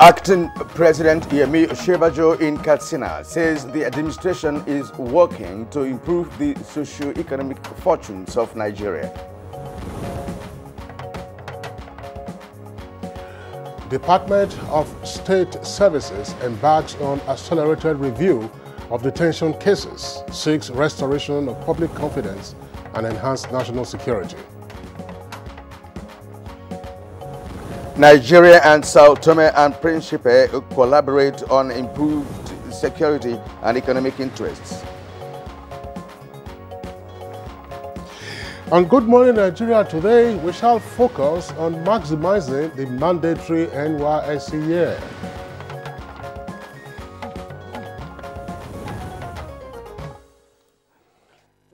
Acting President Yemi Oshibajo in Katsina says the administration is working to improve the socio-economic fortunes of Nigeria. Department of State Services embarks on accelerated review of detention cases, seeks restoration of public confidence and enhanced national security. Nigeria and Sao Tome and Principe collaborate on improved security and economic interests. On Good Morning Nigeria today, we shall focus on maximizing the mandatory NYSC year.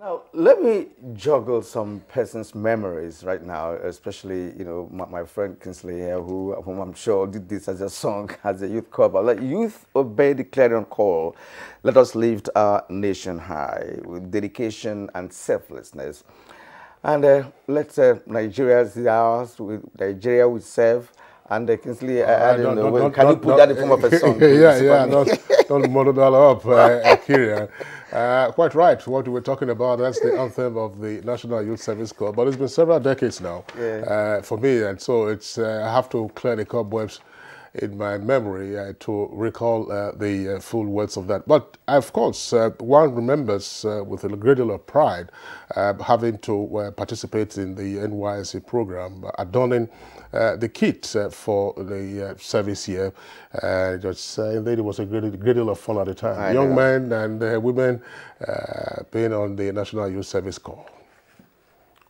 Now, let me juggle some person's memories right now, especially, my friend Kinsley here, whom I'm sure did this as a song, as a youth choir. Let youth obey the clarion call. Let us lift our nation high with dedication and selflessness. And let's Nigeria is ours, with Nigeria we serve. And Kinsley, I don't know, can you put that in form of a song? Don't muddle that up, Kirian. Quite right, what we were talking about, that's the anthem of the National Youth Service Corps, but it's been several decades now for me, and so it's I have to clear the cobwebs in my memory to recall the full words of that. But of course, one remembers with a great deal of pride having to participate in the NYSC program, adorning the kit for the service year. Indeed, it was a great deal of fun at the time. Young men and women being on the National Youth Service Corps.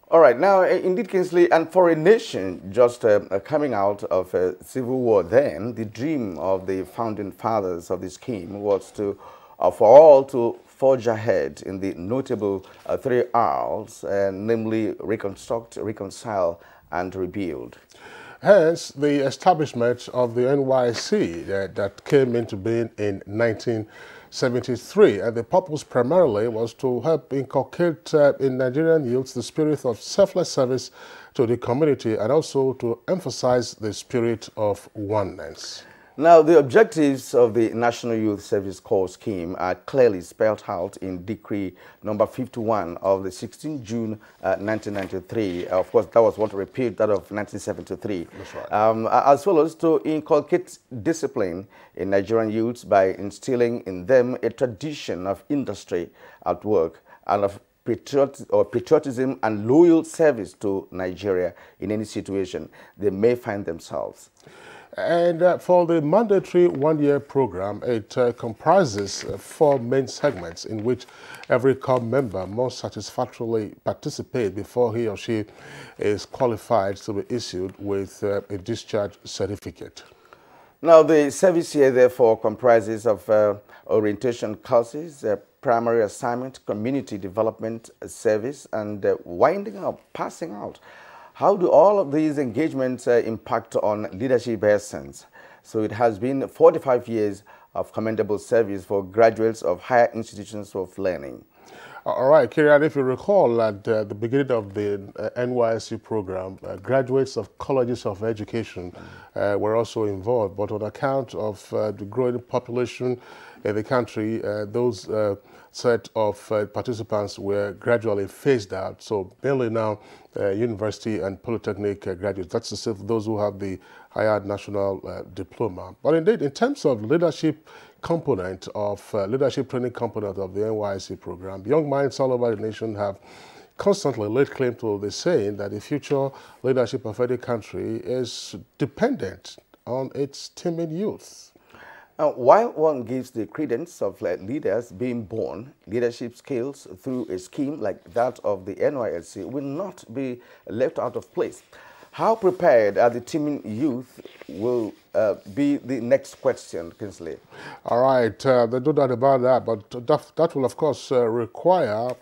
All right, now, indeed, Kinsley, and for a nation just coming out of a civil war then, the dream of the founding fathers of the scheme was to, for all to forge ahead in the notable 3 R's, namely reconstruct, reconcile, and rebuild. Hence, the establishment of the NYSC that came into being in 1973, and the purpose primarily was to help inculcate in Nigerian youths the spirit of selfless service to the community and also to emphasize the spirit of oneness. Now, the objectives of the National Youth Service Corps scheme are clearly spelled out in Decree number 51 of the 16th June 1993. Of course, that was one to repeat that of 1973. That's right. As well as to inculcate discipline in Nigerian youths by instilling in them a tradition of industry at work and of patriotism and loyal service to Nigeria in any situation they may find themselves. And for the mandatory one-year program, it comprises 4 main segments in which every corps member must satisfactorily participate before he or she is qualified to be issued with a discharge certificate. Now, the service year, therefore, comprises of orientation courses, primary assignment, community development service, and winding up, passing out. How do all of these engagements impact on leadership essence? So it has been 45 years of commendable service for graduates of higher institutions of learning. All right, Kirian, if you recall, at the beginning of the NYSC program, graduates of colleges of education were also involved, but on account of the growing population in the country, those set of participants were gradually phased out. So mainly now, university and polytechnic graduates, that's to say those who have the higher national diploma. But indeed, in terms of leadership component of leadership training component of the NYSC program, young minds all over the nation have constantly laid claim to the saying that the future leadership of any country is dependent on its teeming youth. While one gives the credence of leaders being born, leadership skills through a scheme like that of the NYSC will not be left out of place. How prepared are the teeming youth will be the next question, Kinsley. All right, there's no doubt about that, but that will, of course, require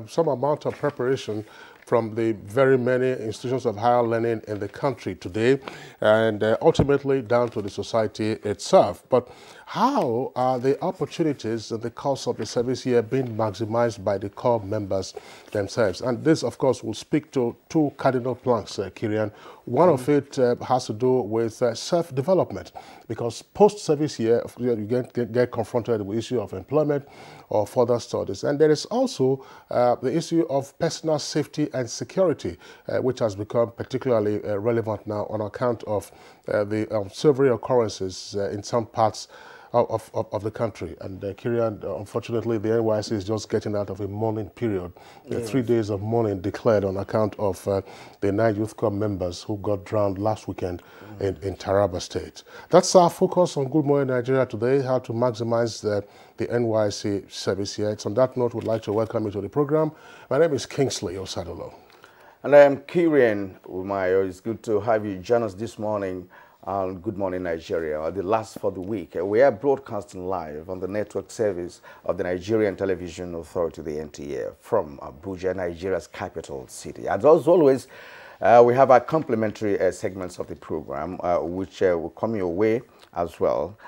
some amount of preparation from the very many institutions of higher learning in the country today and ultimately down to the society itself. But how are the opportunities in the course of the service year being maximized by the corps members themselves? And this, of course, will speak to 2 cardinal planks, Kirian. One of it has to do with self-development, because post-service year, you get confronted with the issue of employment or further studies. And there is also the issue of personal safety and security, which has become particularly relevant now on account of the several occurrences in some parts of the country. And Kirian, unfortunately, the NYSC is just getting out of a mourning period. Yes. 3 days of mourning declared on account of the 9 Youth Club members who got drowned last weekend in Taraba State. That's our focus on Good Morning Nigeria today, how to maximize the NYSC service here. It's on that note, we'd like to welcome you to the program. My name is Kingsley Osadolo. And I am Kirian Umayo. It's good to have you join us this morning on Good Morning Nigeria, the last for the week. We are broadcasting live on the network service of the Nigerian Television Authority, the NTA, from Abuja, Nigeria's capital city. As always, we have our complimentary segments of the program, which will come your way as well.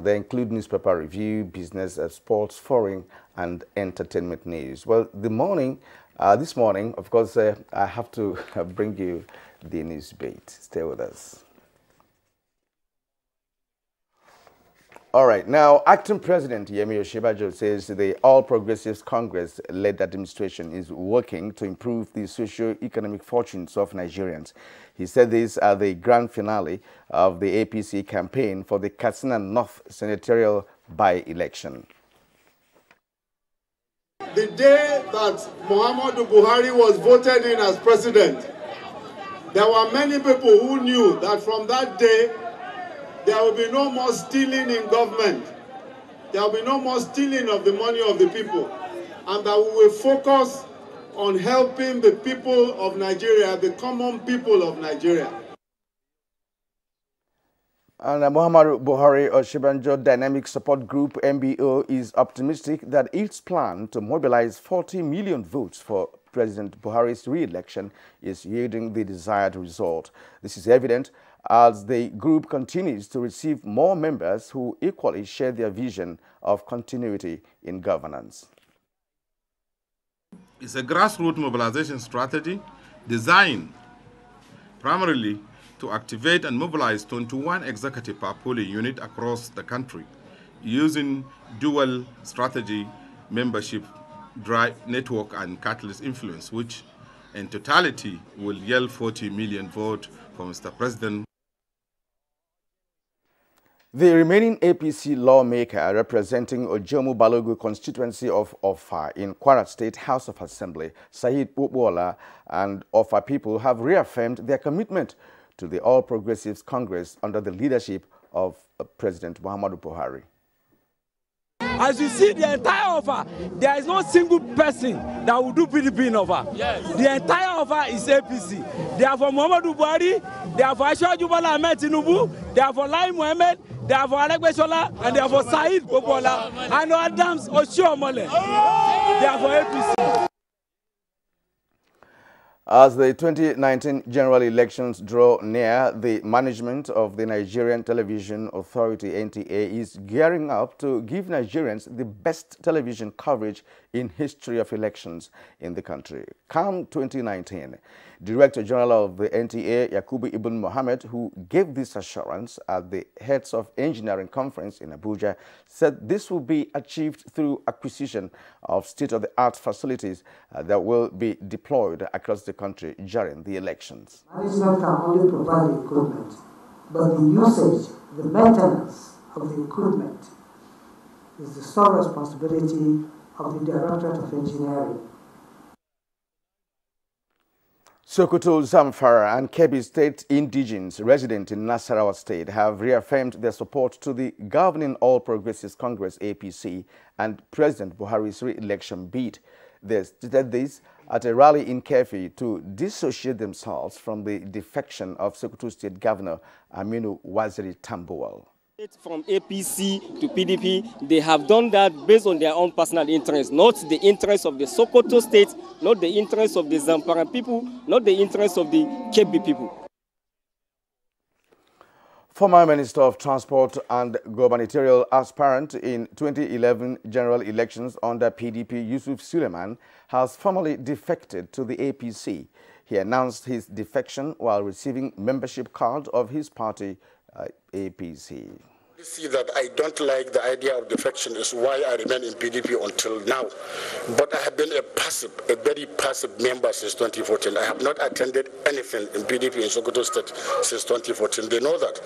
They include newspaper review, business, sports, foreign, and entertainment news. Well, this morning, of course, I have to bring you the news beat. Stay with us. All right. Now, Acting President Yemi Osinbajo says the All Progressives Congress-led administration is working to improve the socio-economic fortunes of Nigerians. He said this at the grand finale of the APC campaign for the Katsina North senatorial by-election. The day that Muhammadu Buhari was voted in as president, there were many people who knew that from that day, there will be no more stealing in government. There will be no more stealing of the money of the people. And that we will focus on helping the people of Nigeria, the common people of Nigeria. And Muhammadu Buhari Osinbajo Dynamic Support Group, MBO, is optimistic that its plan to mobilize 40 million votes for President Buhari's re-election is yielding the desired result. This is evident as the group continues to receive more members who equally share their vision of continuity in governance. It's a grassroots mobilization strategy designed primarily to activate and mobilize 21 executive per polling unit across the country using dual strategy, membership, drive network, and catalyst influence, which in totality will yield 40 million votes for Mr. President. The remaining APC lawmaker representing Ojomu Balogu constituency of Offa in Kwara State House of Assembly, Saheed Popoola, and Offa people have reaffirmed their commitment to the All Progressives Congress under the leadership of President Muhammadu Buhari. As you see, the entire Offa, there is no single person that will do PDP in Offa. Yes. The entire Offa is APC. They are for Muhammadu Buhari, they are for Asiwaju Bola Ahmed Tinubu, they are for Lai Mohammed, they are for Aregbesola, and they are for Saheed Popoola, and Adams Oshiomhole. They are for APC. As the 2019 general elections draw near, the management of the Nigerian Television Authority, NTA, is gearing up to give Nigerians the best television coverage in history of elections in the country. Come 2019, Director General of the NTA, Yakubu Ibn Mohammed, who gave this assurance at the Heads of Engineering Conference in Abuja, said this will be achieved through acquisition of state-of-the-art facilities that will be deployed across the country during the elections. Management can only provide the equipment, but the usage, the maintenance of the equipment is the sole responsibility of the Directorate of Engineering. Sokoto, Zamfara, and Kebbi State indigenes resident in Nasarawa State have reaffirmed their support to the governing All Progressives Congress APC and President Buhari's re-election bid. They stated this at a rally in Kefi to dissociate themselves from the defection of Sokoto State Governor Aminu Waziri Tambuwal. From APC to PDP, they have done that based on their own personal interests, not the interests of the Sokoto State, not the interests of the Zamfara people, not the interests of the Kebbi people. Former Minister of Transport and gubernatorial aspirant in 2011 general elections under PDP, Yusuf Suleiman, has formally defected to the APC. He announced his defection while receiving membership card of his party, APC. See that I don't like the idea of defection is why I remain in PDP until now. But I have been a very passive member since 2014. I have not attended anything in PDP in Sokoto State since 2014. They know that.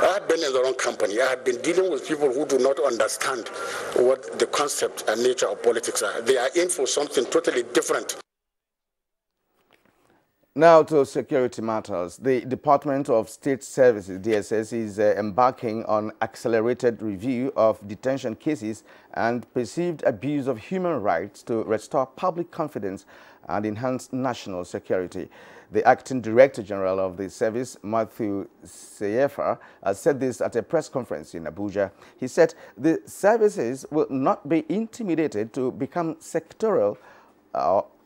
I have been in the wrong company. I have been dealing with people who do not understand what the concept and nature of politics are. They are in for something totally different. Now to security matters. The Department of State Services, DSS, is embarking on accelerated review of detention cases and perceived abuse of human rights to restore public confidence and enhance national security. The Acting Director General of the service, Matthew Seyefa, said this at a press conference in Abuja. He said the services will not be intimidated to become sectorial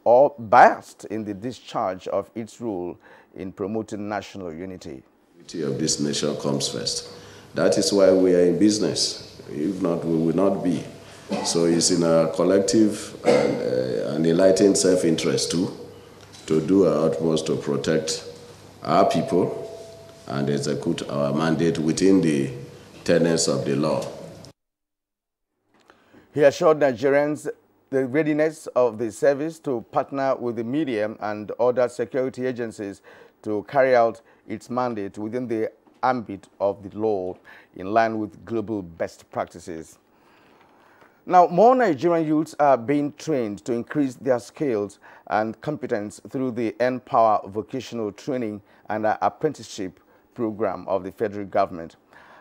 or biased in the discharge of its role in promoting national unity. The unity of this nation comes first. That is why we are in business. If not, we will not be. So it's in our collective and enlightened self-interest too, to do our utmost to protect our people and execute our mandate within the tenets of the law. He assured Nigerians the readiness of the service to partner with the media and other security agencies to carry out its mandate within the ambit of the law in line with global best practices. Now, more Nigerian youths are being trained to increase their skills and competence through the Empower Vocational Training and Apprenticeship Program of the federal government.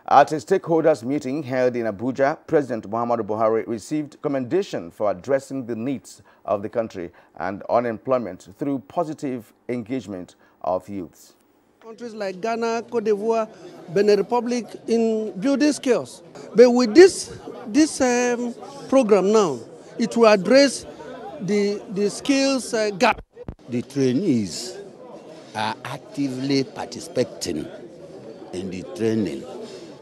At a stakeholders meeting held in Abuja, President Muhammadu Buhari received commendation for addressing the needs of the country and unemployment through positive engagement of youths. Countries like Ghana, Cote d'Ivoire, Benin Republic in building skills. But with this program now, it will address the skills gap. The trainees are actively participating in the training.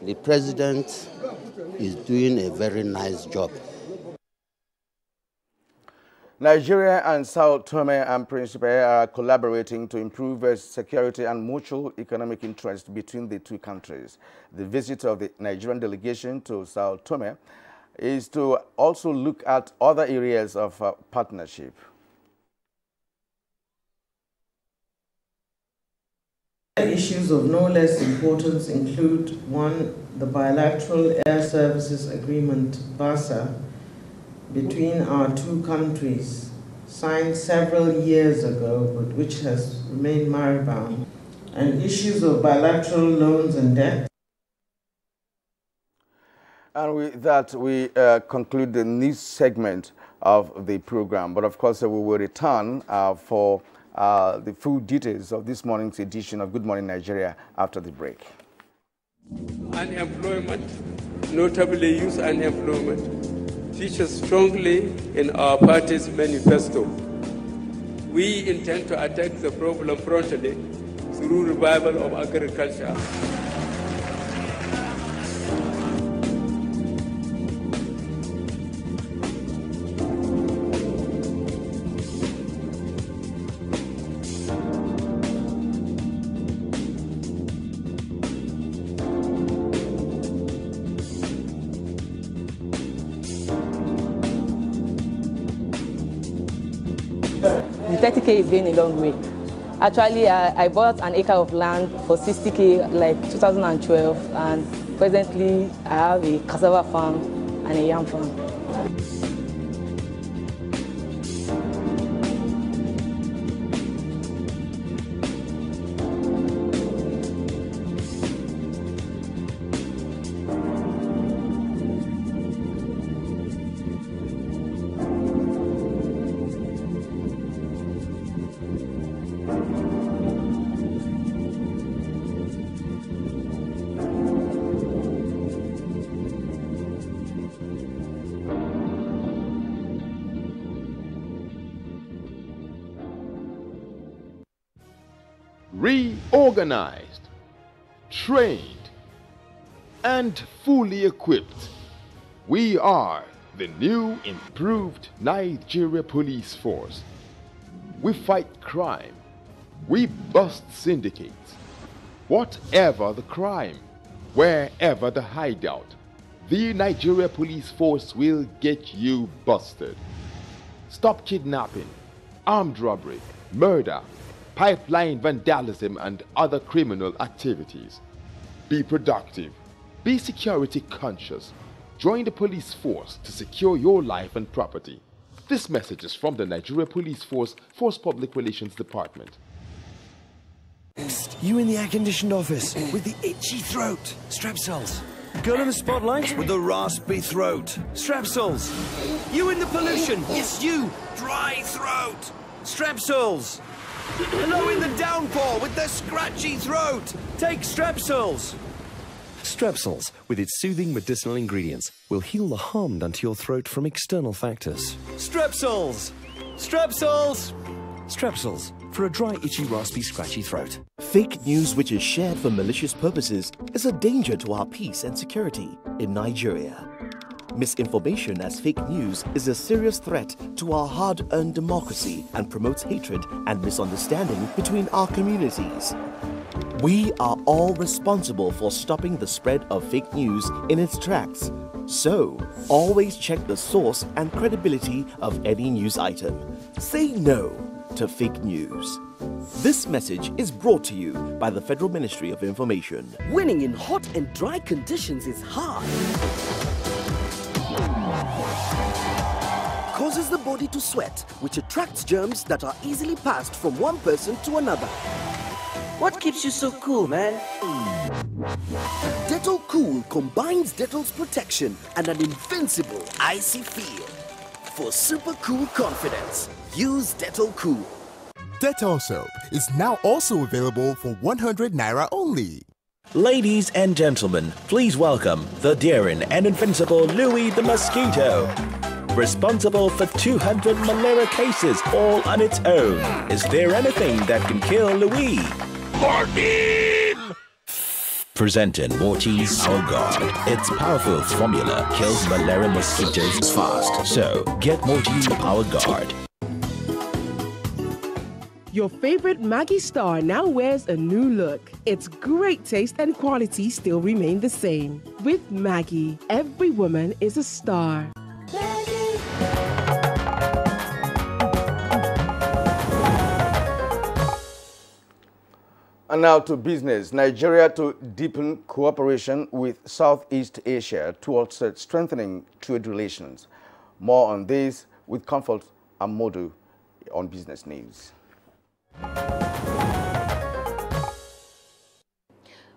The president is doing a very nice job. Nigeria and Sao Tome and Principe are collaborating to improve security and mutual economic interest between the two countries. The visit of the Nigerian delegation to Sao Tome is to also look at other areas of partnership. Issues of no less importance include: 1. The bilateral air services agreement, BASA, between our two countries, signed several years ago, but which has remained moribund, and issues of bilateral loans and debt. And with that, we conclude the news segment of the program. But of course, we will return for the full details of this morning's edition of Good Morning Nigeria after the break. Unemployment, notably youth unemployment, features strongly in our party's manifesto. We intend to attack the problem promptly through revival of agriculture. The 30K is going a long way. Actually, I bought an acre of land for 60K like 2012, and presently I have a cassava farm and a yam farm. Reorganized, trained, and fully equipped, we are the new improved Nigeria Police Force. We fight crime, We bust syndicates. Whatever the crime, wherever the hideout, the Nigeria police force will get you busted. Stop kidnapping, armed robbery, murder, pipeline vandalism, and other criminal activities. Be productive. Be security conscious. Join the police force to secure your life and property. This message is from the Nigeria Police Force Public Relations Department. You in the air-conditioned office with the itchy throat. Strepsils. Girl in the spotlight with the raspy throat. Strepsils. You in the pollution. Yes, you. Dry throat. Strepsils. Hello in the downpour with the scratchy throat. Take Strepsils. Strepsils, with its soothing medicinal ingredients, will heal the harm done to your throat from external factors. Strepsils. Strepsils. Strepsils, for a dry, itchy, raspy, scratchy throat. Fake news which is shared for malicious purposes is a danger to our peace and security in Nigeria. Misinformation as fake news is a serious threat to our hard-earned democracy and promotes hatred and misunderstanding between our communities. We are all responsible for stopping the spread of fake news in its tracks. So, always check the source and credibility of any news item. Say no to fake news. This message is brought to you by the Federal Ministry of Information. Winning in hot and dry conditions is hard. Causes the body to sweat, which attracts germs that are easily passed from one person to another. What keeps you so cool, man? Dettol Cool combines Dettol's protection and an invincible icy feel. For super cool confidence, use Dettol Cool. Dettol soap is now also available for 100 Naira only. Ladies and gentlemen, please welcome the daring and invincible Louis the Mosquito. Responsible for 200 malaria cases all on its own. Is there anything that can kill Louis? Morphine! Presenting Mortine's Power Guard. Its powerful formula kills malaria mosquitoes fast. So, get Mortine's Power Guard. Your favorite Maggi star now wears a new look. Its great taste and quality still remain the same. With Maggi, every woman is a star. And now to business. Nigeria to deepen cooperation with Southeast Asia towards strengthening trade relations. More on this with Comfort Amodu on Business News.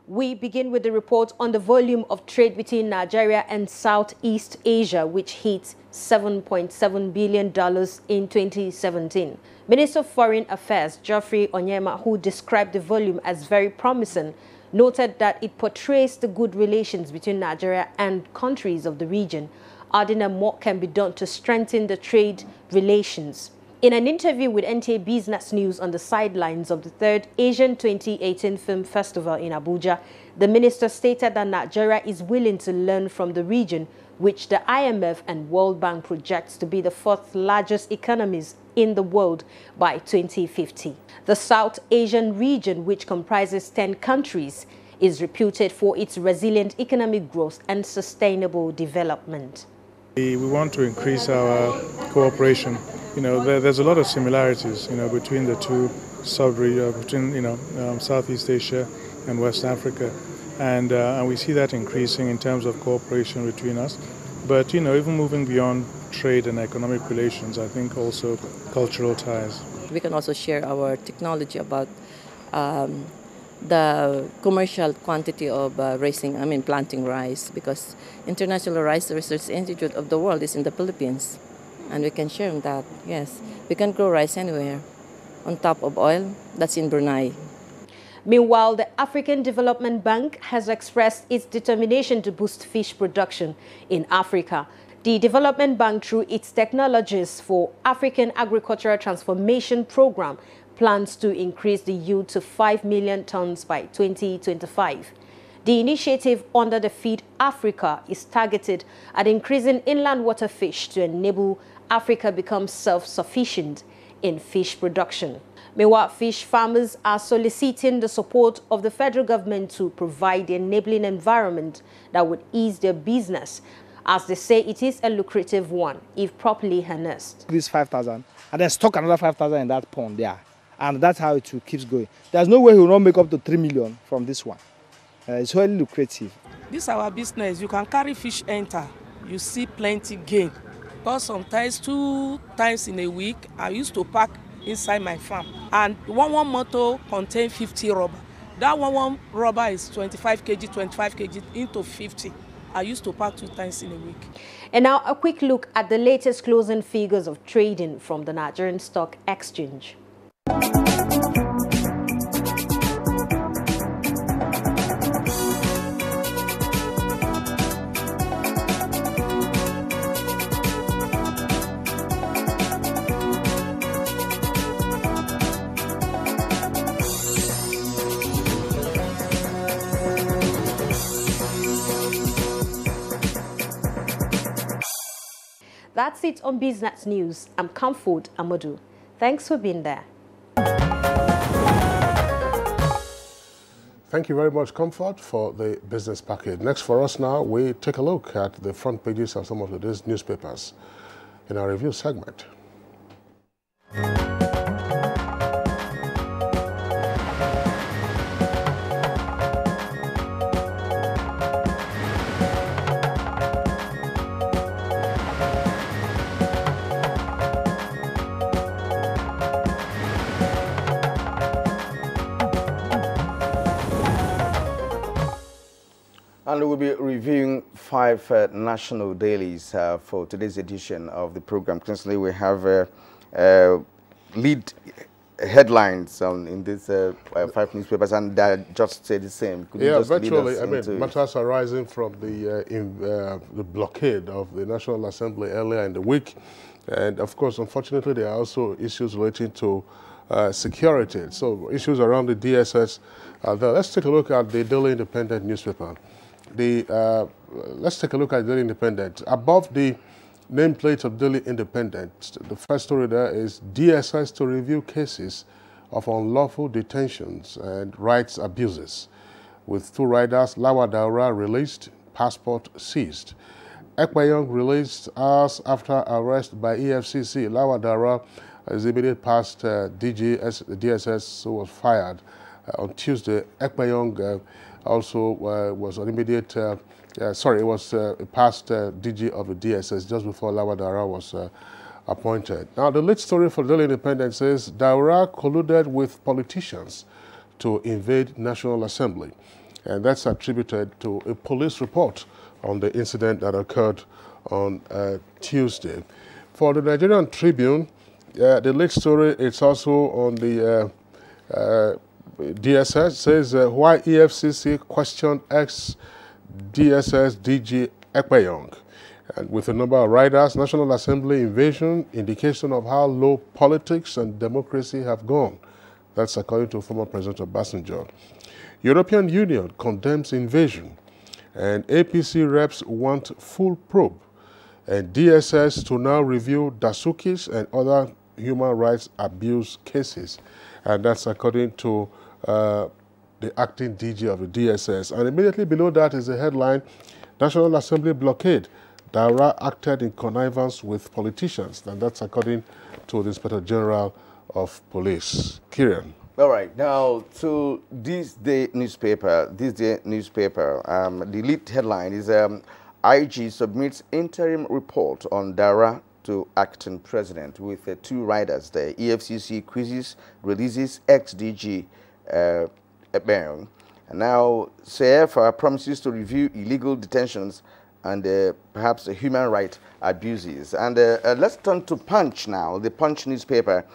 We begin with the report on the volume of trade between Nigeria and Southeast Asia, which hit $7.7 billion in 2017. Minister of Foreign Affairs Geoffrey Onyema, who described the volume as very promising, noted that it portrays the good relations between Nigeria and countries of the region, adding that more can be done to strengthen the trade relations. In an interview with NTA Business News on the sidelines of the 3rd Asian 2018 Film Festival in Abuja, the minister stated that Nigeria is willing to learn from the region, which the IMF and World Bank projects to be the 4th largest economies in the world by 2050. The South Asian region, which comprises 10 countries, is reputed for its resilient economic growth and sustainable development. We want to increase our cooperation. There's a lot of similarities, between the two between, Southeast Asia and West Africa. And we see that increasing in terms of cooperation between us. But, even moving beyond trade and economic relations, I think also cultural ties. We can also share our technology about the commercial quantity of planting rice, because International Rice Research Institute of the world is in the Philippines. And we can share that, yes. We can grow rice anywhere. On top of oil, that's in Brunei. Meanwhile, the African Development Bank has expressed its determination to boost fish production in Africa. The Development Bank, through its Technologies for African Agricultural Transformation program, plans to increase the yield to 5 million tons by 2025. The initiative under the Feed Africa is targeted at increasing inland water fish to enable Africa become self-sufficient in fish production. Meanwhile, fish farmers are soliciting the support of the federal government to provide the enabling environment that would ease their business, as they say it is a lucrative one if properly harnessed. This 5,000 and then stock another 5,000 in that pond there, and that's how it keeps going. There's no way he will not make up to 3 million from this one. It's highly lucrative. This is our business. You can carry fish enter, you see plenty gain. Because sometimes 2 times in a week, I used to pack inside my farm, and one motor contains 50 rubber. That one rubber is 25 kg into 50. I used to pack 2 times in a week. And now a quick look at the latest closing figures of trading from the Nigerian Stock Exchange. That's it on Business News. I'm Comfort Amadou. Thanks for being there. Thank you very much, Comfort, for the business package. Next for us now, we take a look at the front pages of some of today's newspapers in our review segment. And we'll be reviewing 5 national dailies for today's edition of the program. Currently, we have lead headlines in these 5 newspapers, and they just say the same. Could yeah, you just virtually. I mean, matters arising from the blockade of the National Assembly earlier in the week, and of course, unfortunately, there are also issues relating to security. So, issues around the DSS. Let's take a look at the Daily Independent newspaper. Let's take a look at Daily Independent. Above the nameplate of Daily Independent, the first story there is DSS to review cases of unlawful detentions and rights abuses. With 2 riders, Lawa Daura released, passport seized. Ekpayong released hours after arrest by EFCC. Lawa Daura is immediate past DSS, who was fired on Tuesday. Ekpayong also was an immediate, it was past DG of the DSS just before Lawa Daura was appointed. Now, the lead story for Daily Independent says Daura colluded with politicians to invade National Assembly. And that's attributed to a police report on the incident that occurred on Tuesday. For the Nigerian Tribune, the lead story, it's also on the DSS, says why EFCC questioned ex-DSS DG Ekpayong. And with a number of riders, National Assembly invasion, indication of how low politics and democracy have gone. That's according to former President Obasanjo. European Union condemns invasion, and APC reps want full probe. And DSS to now review Dasuki's and other human rights abuse cases. And that's according to the acting DG of the DSS. And immediately below that is the headline, National Assembly blockade. Daura acted in connivance with politicians. And that's according to the Inspector General of Police. Kieran. All right, now to this day newspaper, the lead headline is IG submits interim report on Daura to acting president with 2 riders there. EFCC quizzes, releases ex-DG Ekpayong. And now CF promises to review illegal detentions and perhaps human rights abuses. And let's turn to Punch now. The Punch newspaper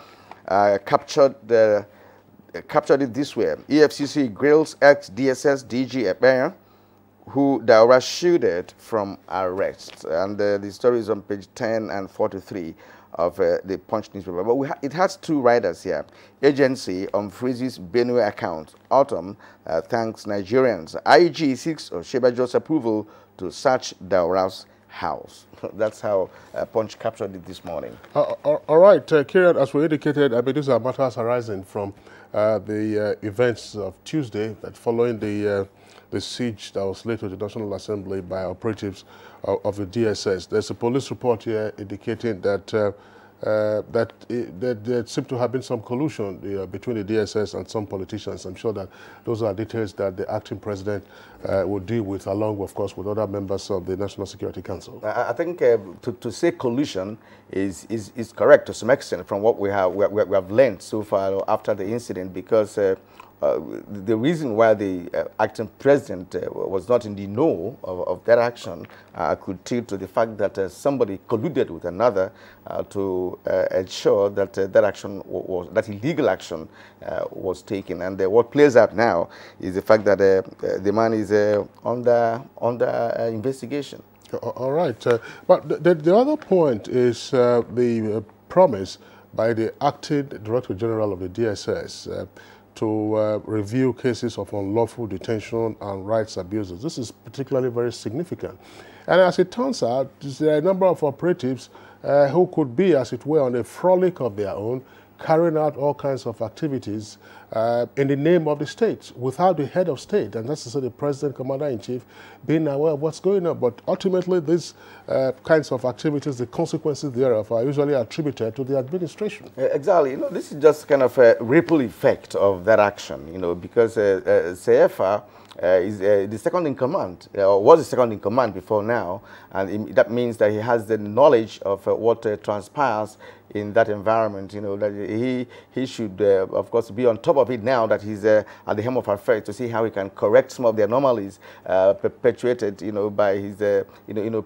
captured it this way. EFCC grills ex-DSS DG Ekpayong, who Daura shielded from arrest. And the story is on page 10 and 43 of the Punch newspaper. But it has 2 riders here. Agency unfreezes Benue account. Autumn thanks Nigerians. IG seeks Oshibajo's approval to search Daura's house. That's how Punch captured it this morning. All right, Kieran, as we indicated, I mean, these are matters arising from the events of Tuesday that following the siege that was laid to the National Assembly by operatives of the DSS. There's a police report here indicating that there seemed to have been some collusion between the DSS and some politicians. I'm sure that those are details that the acting president will deal with, along, of course, with other members of the National Security Council. I think to say collusion is correct to some extent from what we have learned so far after the incident, because the reason why the acting president was not in the know of that action could tilt to the fact that somebody colluded with another to ensure that that illegal action was taken. And what plays out now is the fact that the man is under investigation. All right, but the other point is the promise by the acting Director General of the DSS to review cases of unlawful detention and rights abuses. This is particularly very significant. And as it turns out, there are a number of operatives who could be, as it were, on a frolic of their own, carrying out all kinds of activities in the name of the state, without the head of state, and that's to say the president, commander-in-chief, being aware of what's going on. But ultimately, these kinds of activities, the consequences thereof, are usually attributed to the administration. Exactly. You know, this is just kind of a ripple effect of that action, you know, because CFA is the second in command, or was the second in command before now, and that means that he has the knowledge of what transpires in that environment. You know, that he should, of course, be on top of it now that he's at the helm of affairs, to see how he can correct some of the anomalies perpetuated, you know, by his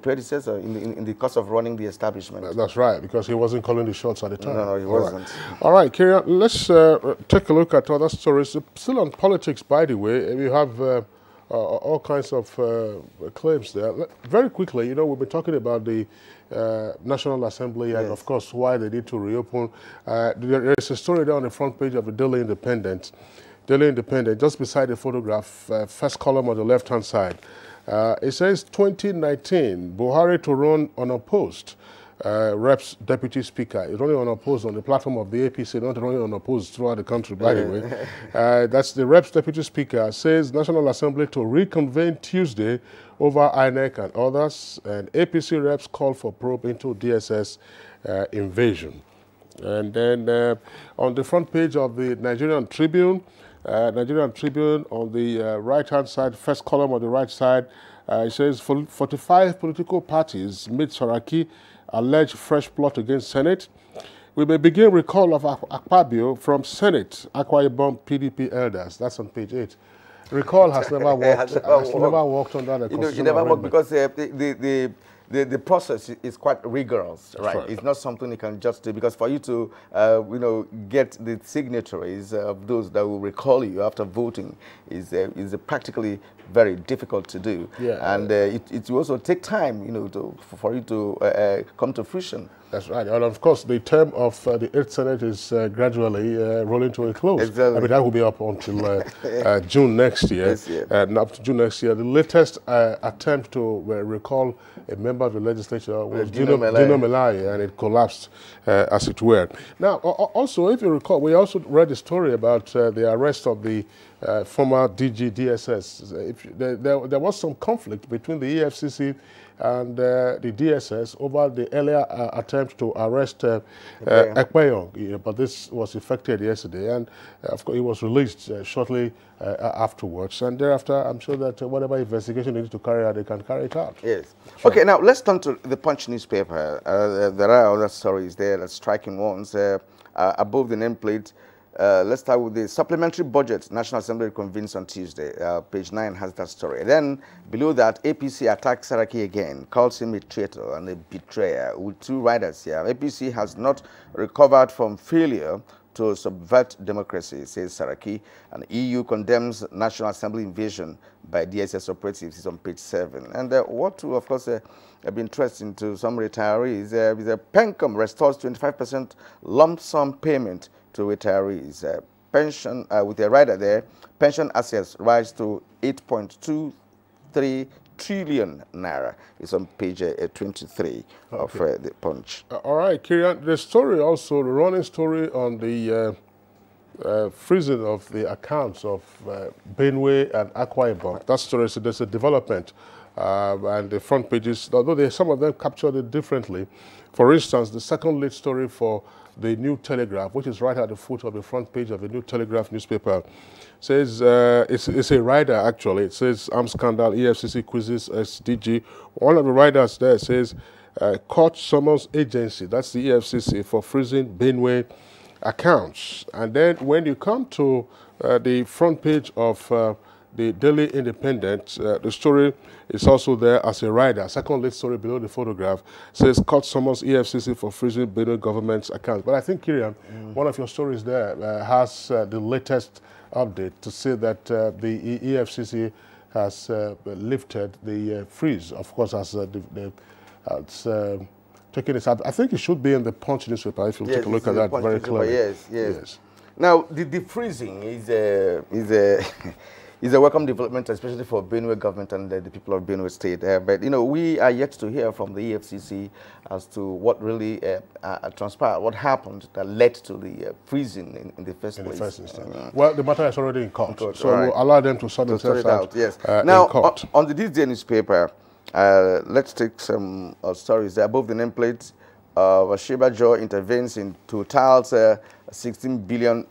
predecessor in the course of running the establishment. That's right, because he wasn't calling the shots at the time. No, he wasn't. All right, Kieran, let's take a look at other stories. Still on politics, by the way. We have all kinds of claims there. Very quickly, you know, we've been talking about the National Assembly and, of course, why they need to reopen. There is a story there on the front page of the Daily Independent. Daily Independent, just beside the photograph, first column on the left-hand side. It says 2019, Buhari to run unopposed. Reps Deputy Speaker is running unopposed on the platform of the APC, not running unopposed throughout the country, by the way. That's the Reps Deputy Speaker, says National Assembly to reconvene Tuesday over INEC and others, and APC reps call for probe into DSS invasion. And then on the front page of the Nigerian Tribune on the right-hand side, first column on the right side, it says 45 political parties meet Saraki, alleged fresh plot against Senate. We may begin recall of Akpabio from Senate, Akwa Ibom PDP elders. That's on page 8. Recall has never worked. Never worked on that. You never worked because the process is quite rigorous, right? It's not something you can just do, because for you to, get the signatories of those that will recall you after voting is practically very difficult to do. Yeah. And it will also take time, for you to come to fruition. That's right. And of course, the term of the 8th Senate is gradually rolling to a close. Exactly. I mean, that will be up until June next year. Yes, yeah. Up to June next year. The latest attempt to recall a member of the legislature was Dino Melai, and it collapsed, as it were. Now, also, if you recall, we also read a story about the arrest of the former DG DSS. There was some conflict between the EFCC and the DSS over the earlier attempt to arrest Ekpeyong, but this was effected yesterday, and of course he was released shortly afterwards. And thereafter, I'm sure that whatever investigation they need to carry out, they can carry it out. Yes. Sure. Okay, now let's turn to the Punch newspaper. There are other stories there, that striking ones. Above the nameplate, let's start with the supplementary budget. National Assembly convenes on Tuesday. Page 9 has that story. Then below that, APC attacks Saraki again, calls him a traitor and a betrayer, with 2 riders here. APC has not recovered from failure to subvert democracy, says Saraki, and EU condemns National Assembly invasion by DSS operatives. Is on page 7. And what will, of course, have been interesting to some retirees is PENCOM restores 25% lump sum payment to retirees. Pension, with a rider there, pension assets rise to 8.23 trillion naira. It's on page 23 of the Punch. All right, Kirian, the story also, the running story on the freezing of the accounts of Benue and Akwa Ibom. That story, so there's a development. And the front pages, although some of them captured it differently. For instance, the second lead story for the New Telegraph, which is right at the foot of the front page of the New Telegraph newspaper, says, it's a rider actually, it says arms scandal, EFCC quizzes SDG. One of the riders there says, court summons agency, that's the EFCC, for freezing Benue accounts. And then when you come to the front page of the Daily Independent, the story is also there as a rider. Second lead story below the photograph says court summons EFCC for freezing Benue government's accounts. But I think, Kirian, one of your stories there has the latest update to say that the EFCC has lifted the freeze. Of course, as taking this up. I think it should be in the Punch newspaper if you take a look at that very clearly. Yes. Now, the freezing is a welcome development, especially for Benue government and the people of Benue State. But, you know, we are yet to hear from the EFCC as to what really transpired, what happened that led to the freezing in the first place. In the first instance. Well, the matter is already in court, so we'll allow them to sort themselves out. Yes. Now, on the This Day newspaper, let's take some stories there. Above the nameplate, Sheba Joe intervenes in Total's $16 billion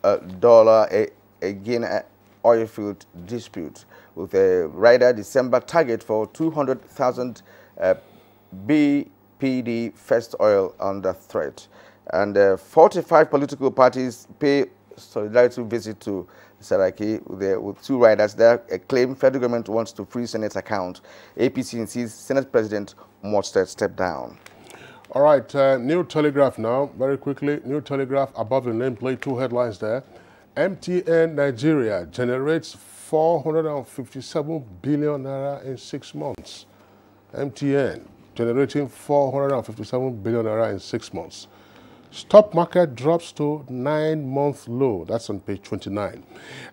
again oil field dispute, with a rider December target for 200,000 BPD first oil under threat. And 45 political parties pay solidarity visit to Saraki with two riders there. A claim federal government wants to freeze Senate account. APC insists Senate President must step down. All right, New Telegraph now, very quickly. New Telegraph above the nameplate, two headlines there. MTN Nigeria generates 457 billion naira in 6 months. MTN generating 457 billion naira in 6 months. Stock market drops to 9-month low. That's on page 29.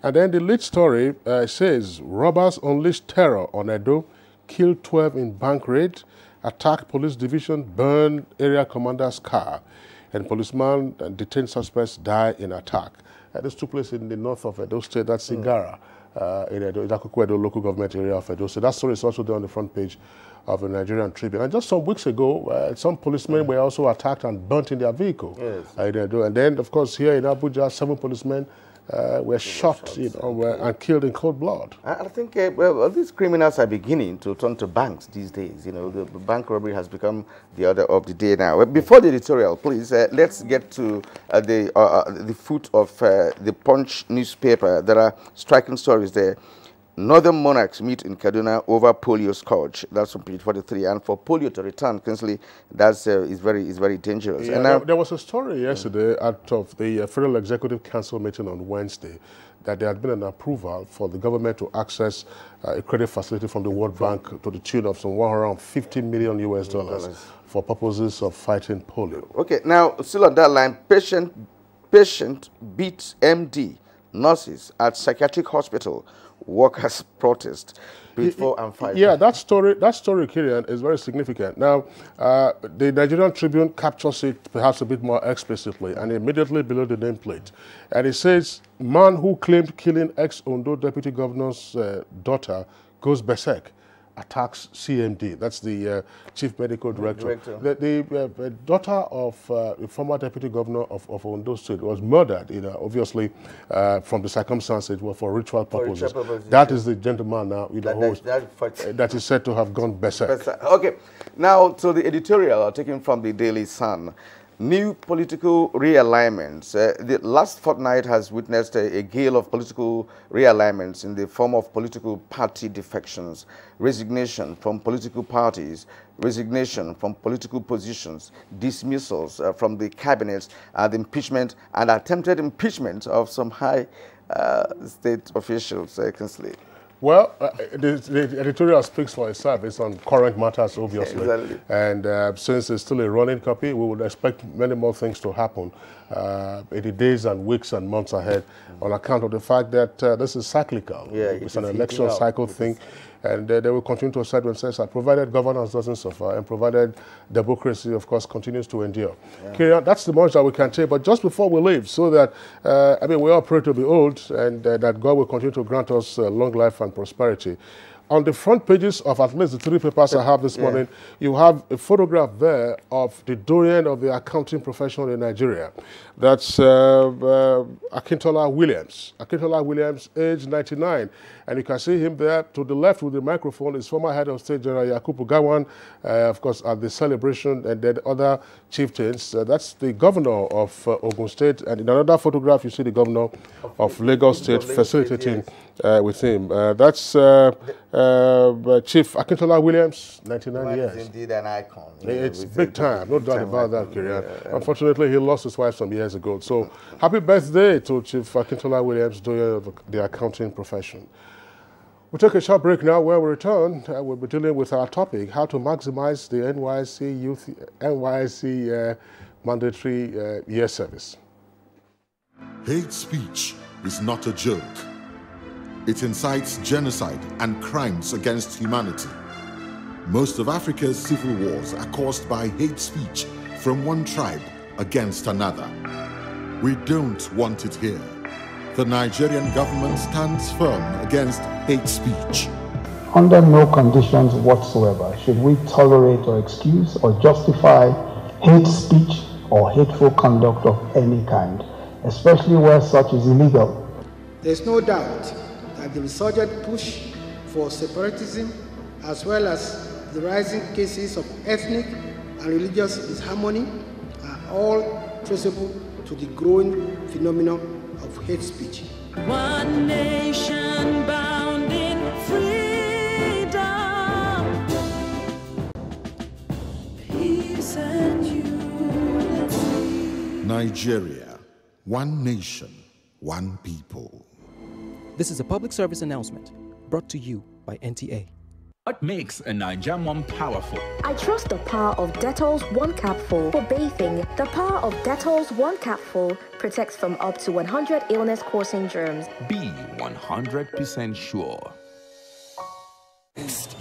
And then the lead story says, robbers unleash terror on Edo, kill 12 in bank raid, attack police division, burn area commander's car, and policeman and detained suspects die in attack. This took place in the north of Edo State, that's Igara, in Edo, Edo local government area of Edo State. That story is also there on the front page of the Nigerian Tribune. And just some weeks ago, some policemen were also attacked and burnt in their vehicle. Yes. And then, of course, here in Abuja, 7 policemen were shot, and killed in cold blood. I think well, these criminals are beginning to turn to banks these days. You know, the bank robbery has become the order of the day now. Before the editorial, please, let's get to the foot of the Punch newspaper. There are striking stories there. Northern monarchs meet in Kaduna over polio scourge. That's on page 43. And for polio to return, Kinsley, that's is very dangerous. Yeah, and there was a story yesterday out of the Federal Executive Council meeting on Wednesday that there had been an approval for the government to access a credit facility from the World Bank to the tune of some $150 million US for purposes of fighting polio. Okay, now still on that line, patient beats MD, nurses at psychiatric hospital. Workers protest before and fight. Yeah, that story, Kirian, is very significant. Now, the Nigerian Tribune captures it perhaps a bit more explicitly, and immediately below the nameplate. And it says, man who claimed killing ex-Ondo deputy governor's daughter goes berserk, attacks CMD. That's the chief medical director. The daughter of the former deputy governor of Ondo State was murdered, obviously from the circumstances, it was for ritual purposes. That is the gentleman now, that is said to have gone berserk. Okay, now to the editorial taken from the Daily Sun. New political realignments. The last fortnight has witnessed a gale of political realignments in the form of political party defections, resignation from political parties, resignation from political positions, dismissals from the cabinets, and impeachment and attempted impeachment of some high state officials. Kinsley. Well, the editorial speaks for itself. It's on current matters, obviously. Exactly. And since it's still a running copy, we would expect many more things to happen in the days and weeks and months ahead on account of the fact that this is cyclical. Yeah, it's an election cycle thing. and they will continue to assert themselves, provided governance doesn't suffer and provided democracy, of course, continues to endure. Yeah. Okay, that's the much that we can take. But just before we leave, so that, I mean, we all pray to be old and that God will continue to grant us long life and prosperity. On the front pages of at least the 3 papers I have this morning, you have a photograph there of the doyen of the accounting profession in Nigeria. That's Akintola Williams. Akintola Williams, age 99. And you can see him there to the left with the microphone is former head of state, General Yakubu Gowon, of course, at the celebration, and then other chieftains. That's the governor of Ogun State. And in another photograph, you see the governor of Lagos State facilitating with him. That's Chief Akintola Williams, 99 years. He's indeed an icon. It's big time, no doubt about that, Kirian. Unfortunately, he lost his wife some years ago. So happy birthday to Chief Akintola Williams, doyen of the accounting profession. We'll take a short break now. When we return, we'll be dealing with our topic, how to maximize the NYSC mandatory year service. Hate speech is not a joke. It incites genocide and crimes against humanity. Most of Africa's civil wars are caused by hate speech from one tribe against another. We don't want it here. The Nigerian government stands firm against hate speech. Under no conditions whatsoever should we tolerate or excuse or justify hate speech or hateful conduct of any kind, especially where such is illegal. There's no doubt that the resurgent push for separatism, as well as the rising cases of ethnic and religious disharmony, are all traceable to the growing phenomenon of hate speech. One nation bound in freedom, peace and unity. Nigeria, one nation, one people. This is a public service announcement brought to you by NTA. What makes a Nigerian mom powerful? I trust the power of Dettol's One Capful for bathing. The power of Dettol's One Capful protects from up to 100 illness-causing germs. Be 100% sure.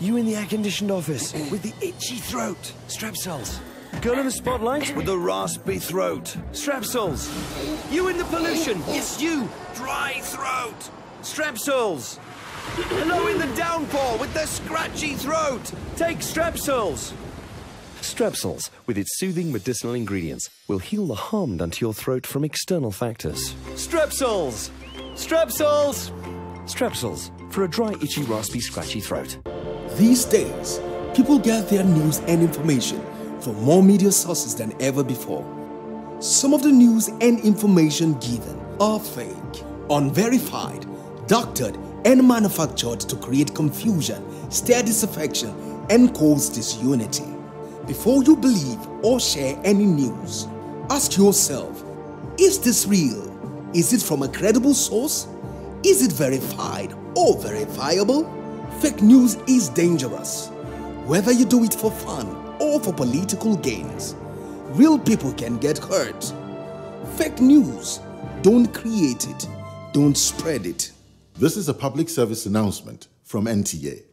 You in the air-conditioned office with the itchy throat. Strepsils. Girl in the spotlight with the raspy throat. Strepsils. You in the pollution. Yes, you. Dry throat. Strepsils. Hello in the downpour with the scratchy throat. Take Strepsils. Strepsils, with its soothing medicinal ingredients, will heal the harm done to your throat from external factors. Strepsils. Strepsils. Strepsils, for a dry, itchy, raspy, scratchy throat. These days, people get their news and information from more media sources than ever before. Some of the news and information given are fake, unverified, doctored, and manufactured to create confusion, stir disaffection, and cause disunity. Before you believe or share any news, ask yourself, is this real? Is it from a credible source? Is it verified or verifiable? Fake news is dangerous. Whether you do it for fun or for political gains, real people can get hurt. Fake news, don't create it, don't spread it. This is a public service announcement from NTA.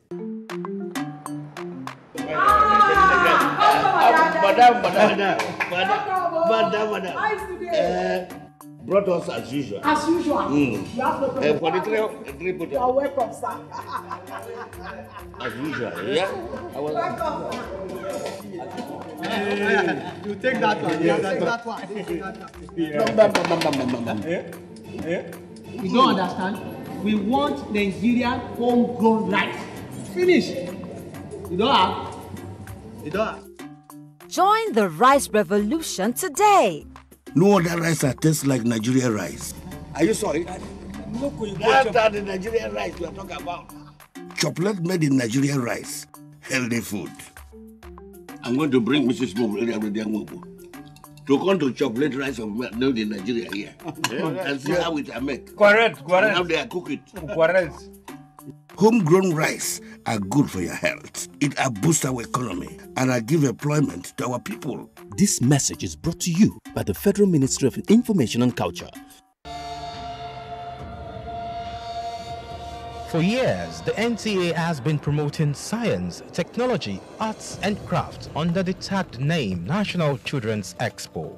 Brought us as usual. As usual. You have no problem. For the three You are welcome, sir. As usual, yeah? You take that one. Yes. Take that one. You don't understand? We want Nigerian homegrown rice. Finish. You don't have? You don't have? Join the rice revolution today. No other rice that tastes like Nigerian rice. Are you sorry? That's the Nigerian rice we are talking about. Chocolate made in Nigerian rice. Healthy food. I'm going to bring Mrs. Mobu to come to chocolate rice of made in Nigeria here. And see how it are made. Correct. And how they are cook it. Correct. Homegrown rice are good for your health. It will boost our economy and will give employment to our people. This message is brought to you by the Federal Ministry of Information and Culture. For years, the NTA has been promoting science, technology, arts and crafts under the tagged name National Children's Expo.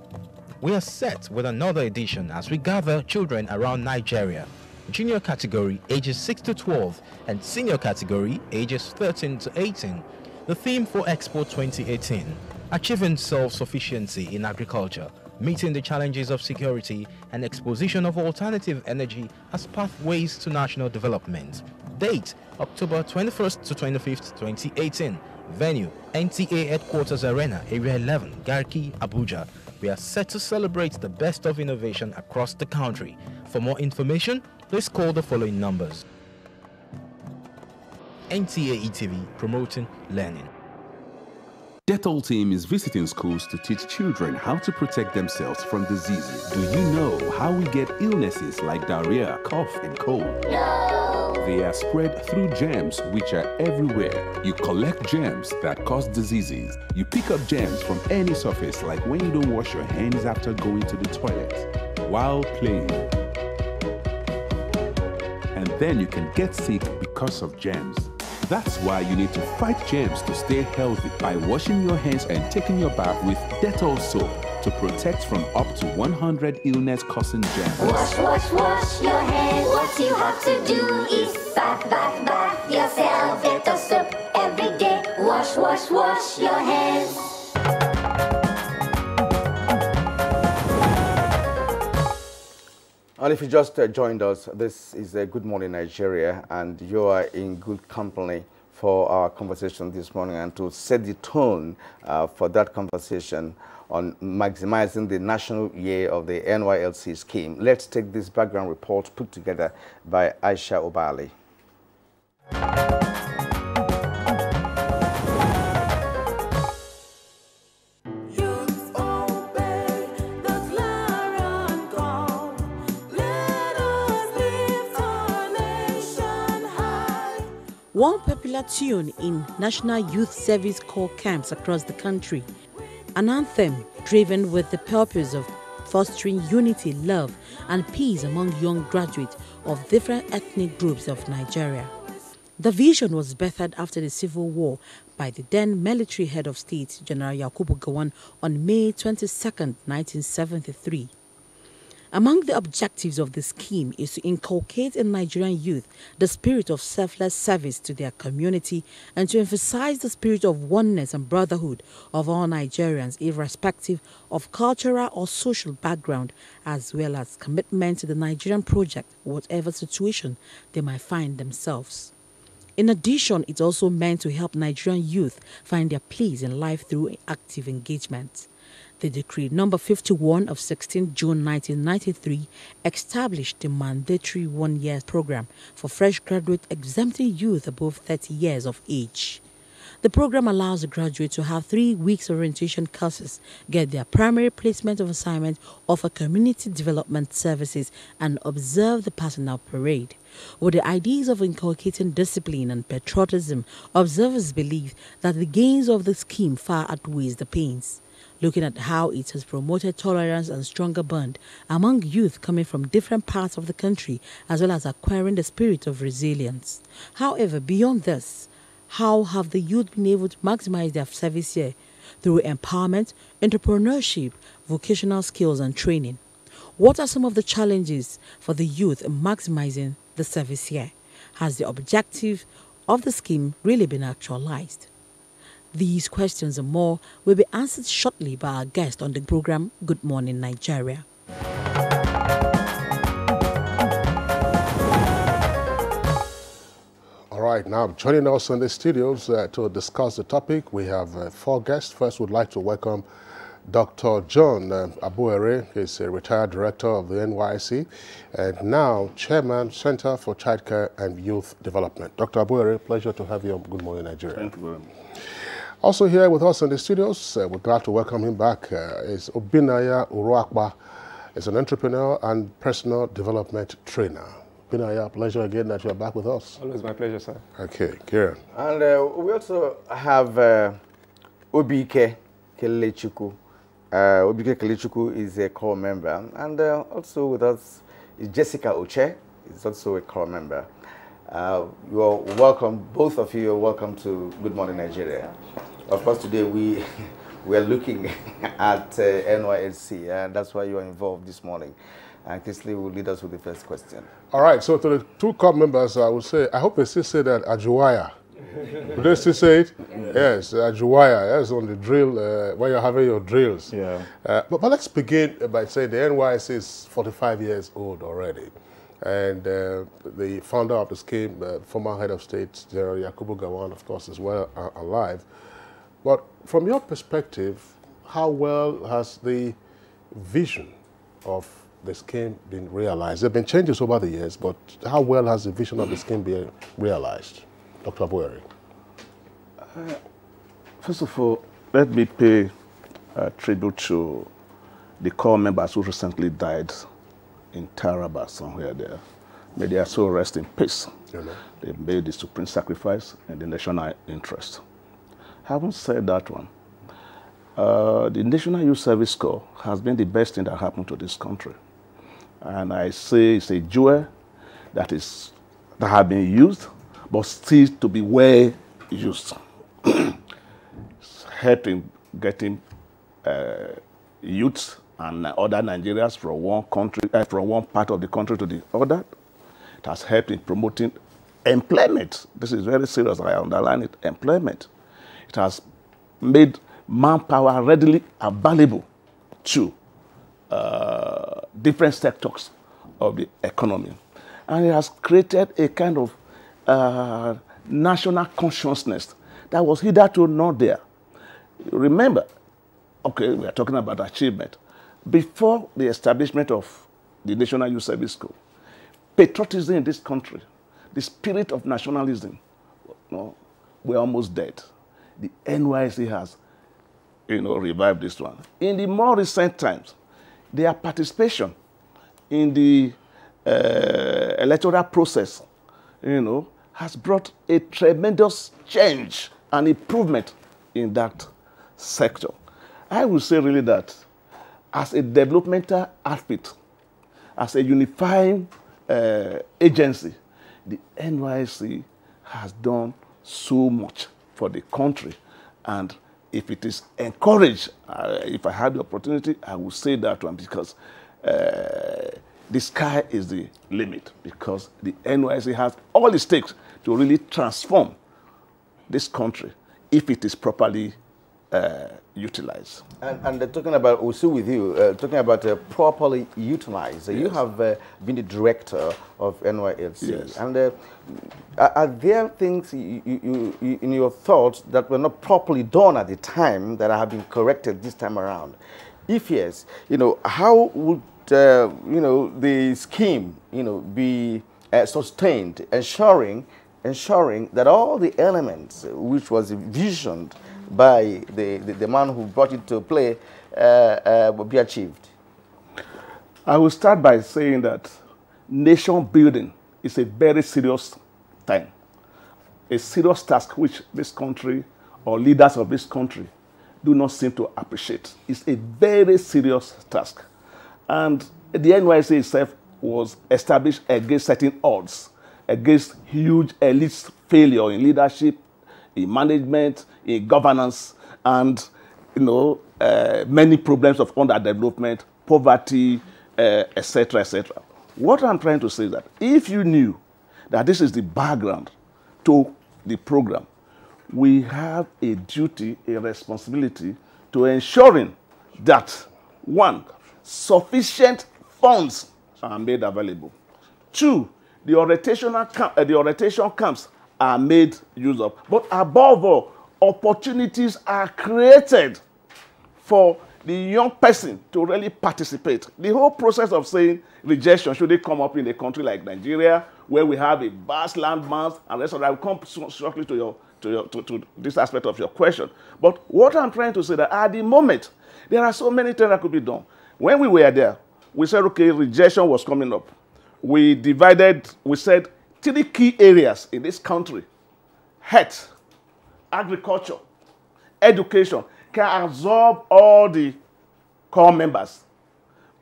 We are set with another edition as we gather children around Nigeria, junior category ages 6 to 12 and senior category ages 13 to 18. The theme for Expo 2018, achieving self-sufficiency in agriculture, meeting the challenges of security and exposition of alternative energy as pathways to national development. Date, October 21st to 25th, 2018. Venue, NTA Headquarters Arena, Area 11, Garki, Abuja. We are set to celebrate the best of innovation across the country. For more information, please call the following numbers. NTA ETV, promoting learning. Dettol team is visiting schools to teach children how to protect themselves from diseases. Do you know how we get illnesses like diarrhea, cough, and cold? No! They are spread through germs which are everywhere. You collect germs that cause diseases. You pick up germs from any surface, like when you don't wash your hands after going to the toilet, while playing. And then you can get sick because of germs. That's why you need to fight germs to stay healthy by washing your hands and taking your bath with Dettol soap to protect from up to 100 illness-causing germs. Wash, wash, wash your hands. What you have to do is bath, bath, bath yourself. Dettol soap every day. Wash, wash, wash your hands. And if you just joined us, this is a Good Morning Nigeria, and you are in good company for our conversation this morning. And to set the tone for that conversation on maximizing the national year of the NYSC scheme, let's take this background report put together by Aisha Obali. One popular tune in National Youth Service Corps camps across the country, an anthem driven with the purpose of fostering unity, love, and peace among young graduates of different ethnic groups of Nigeria. The vision was birthed after the Civil War by the then military head of state, General Yakubu Gowon, on May 22, 1973. Among the objectives of the scheme is to inculcate in Nigerian youth the spirit of selfless service to their community and to emphasize the spirit of oneness and brotherhood of all Nigerians, irrespective of cultural or social background, as well as commitment to the Nigerian project, whatever situation they might find themselves. In addition, it's also meant to help Nigerian youth find their place in life through active engagement. The Decree Number 51 of 16 June 1993 established the mandatory one-year program for fresh graduate exempting youth above 30 years of age. The program allows the graduate to have 3 weeks orientation courses, get their primary placement of assignment, offer community development services, and observe the personnel parade. With the ideas of inculcating discipline and patriotism, observers believe that the gains of the scheme far outweighs the pains. Looking at how it has promoted tolerance and stronger bond among youth coming from different parts of the country, as well as acquiring the spirit of resilience. However, beyond this, how have the youth been able to maximize their service here? Through empowerment, entrepreneurship, vocational skills and training. What are some of the challenges for the youth in maximizing the service here? Has the objective of the scheme really been actualized? These questions and more will be answered shortly by our guest on the program Good Morning Nigeria. All right, now joining us in the studios to discuss the topic, we have 4 guests. First, we'd like to welcome Dr. John Abuere. He's a retired director of the NYSC and now chairman, Center for Childcare and Youth Development. Dr. Abuere, pleasure to have you on Good Morning Nigeria. Thank you very much. Also here with us in the studios, we're glad to welcome him back, is Obinaya Uruakba. He's an entrepreneur and personal development trainer. Obinaya, pleasure again that you're back with us. Always my pleasure, sir. Okay, Kieran. And we also have Obike Kelechukwu. Obike Kelechukwu is a core member. And also with us is Jessica Oche, is also a core member. You're welcome, both of you are welcome to Good Morning Nigeria. Of course, today we are looking at NYSC, and that's why you are involved this morning. And Kisley will lead us with the first question. All right, so to the two COP members, I would say, I hope they still say that Ajuwaya. Would they still say it? Yes, Ajuwaya. That's on the drill, when you're having your drills. Yeah. But let's begin by saying the NYSC is 45 years old already. And the founder of the scheme, former head of state, General Yakubu Gowon, of course, is well alive. But from your perspective, how well has the vision of the scheme been realized? There have been changes over the years, but how well has the vision of the scheme been realized? Dr. Abuere. First of all, let me pay tribute to the core members who recently died in Taraba, somewhere there. May their soul rest in peace. They made the supreme sacrifice in the national interest. Having said that one, the National Youth Service Corps has been the best thing that happened to this country. And I say it's a jewel that has been used, but still to be well used. It's helping getting youths and other Nigerians from one country, from one part of the country to the other. It has helped in promoting employment. This is very serious, I underline it, employment. It has made manpower readily available to different sectors of the economy. And it has created a kind of national consciousness that was hitherto not there. Remember, okay, we are talking about achievement. Before the establishment of the National Youth Service Corps, patriotism in this country, the spirit of nationalism, we're almost dead. The NYSC has, revived this one. In the more recent times, their participation in the electoral process, has brought a tremendous change and improvement in that sector. I would say really that as a developmental outfit, as a unifying agency, the NYSC has done so much for the country. And if it is encouraged, if I had the opportunity, I would say that one, because the sky is the limit, because the NYSC has all it takes to really transform this country if it is properly utilized. And talking about, also with you, talking about properly utilized, you have been the director of NYSC. Yes. And are there things in your thoughts that were not properly done at the time that have been corrected this time around? If yes, how would the scheme, be sustained, ensuring that all the elements which was visioned by the man who brought it to play will be achieved? I will start by saying that nation building is a very serious thing, a serious task which this country or leaders of this country do not seem to appreciate. It's a very serious task. And the NYSC itself was established against certain odds, against huge elite failure in leadership, in management, in governance, and many problems of underdevelopment, poverty, etc., etc. What I'm trying to say is that if you knew that this is the background to the program, we have a duty, a responsibility to ensuring that, one, sufficient funds are made available. Two, the orientation camps are made use of. But above all, opportunities are created for the young person to really participate. The whole process of saying rejection, should it come up in a country like Nigeria, where we have a vast land mass, and rest of that, I will come shortly to this aspect of your question. But what I'm trying to say that at the moment, there are so many things that could be done. When we were there, we said, okay, rejection was coming up. We said 3 key areas in this country: health, agriculture, education, can absorb all the core members.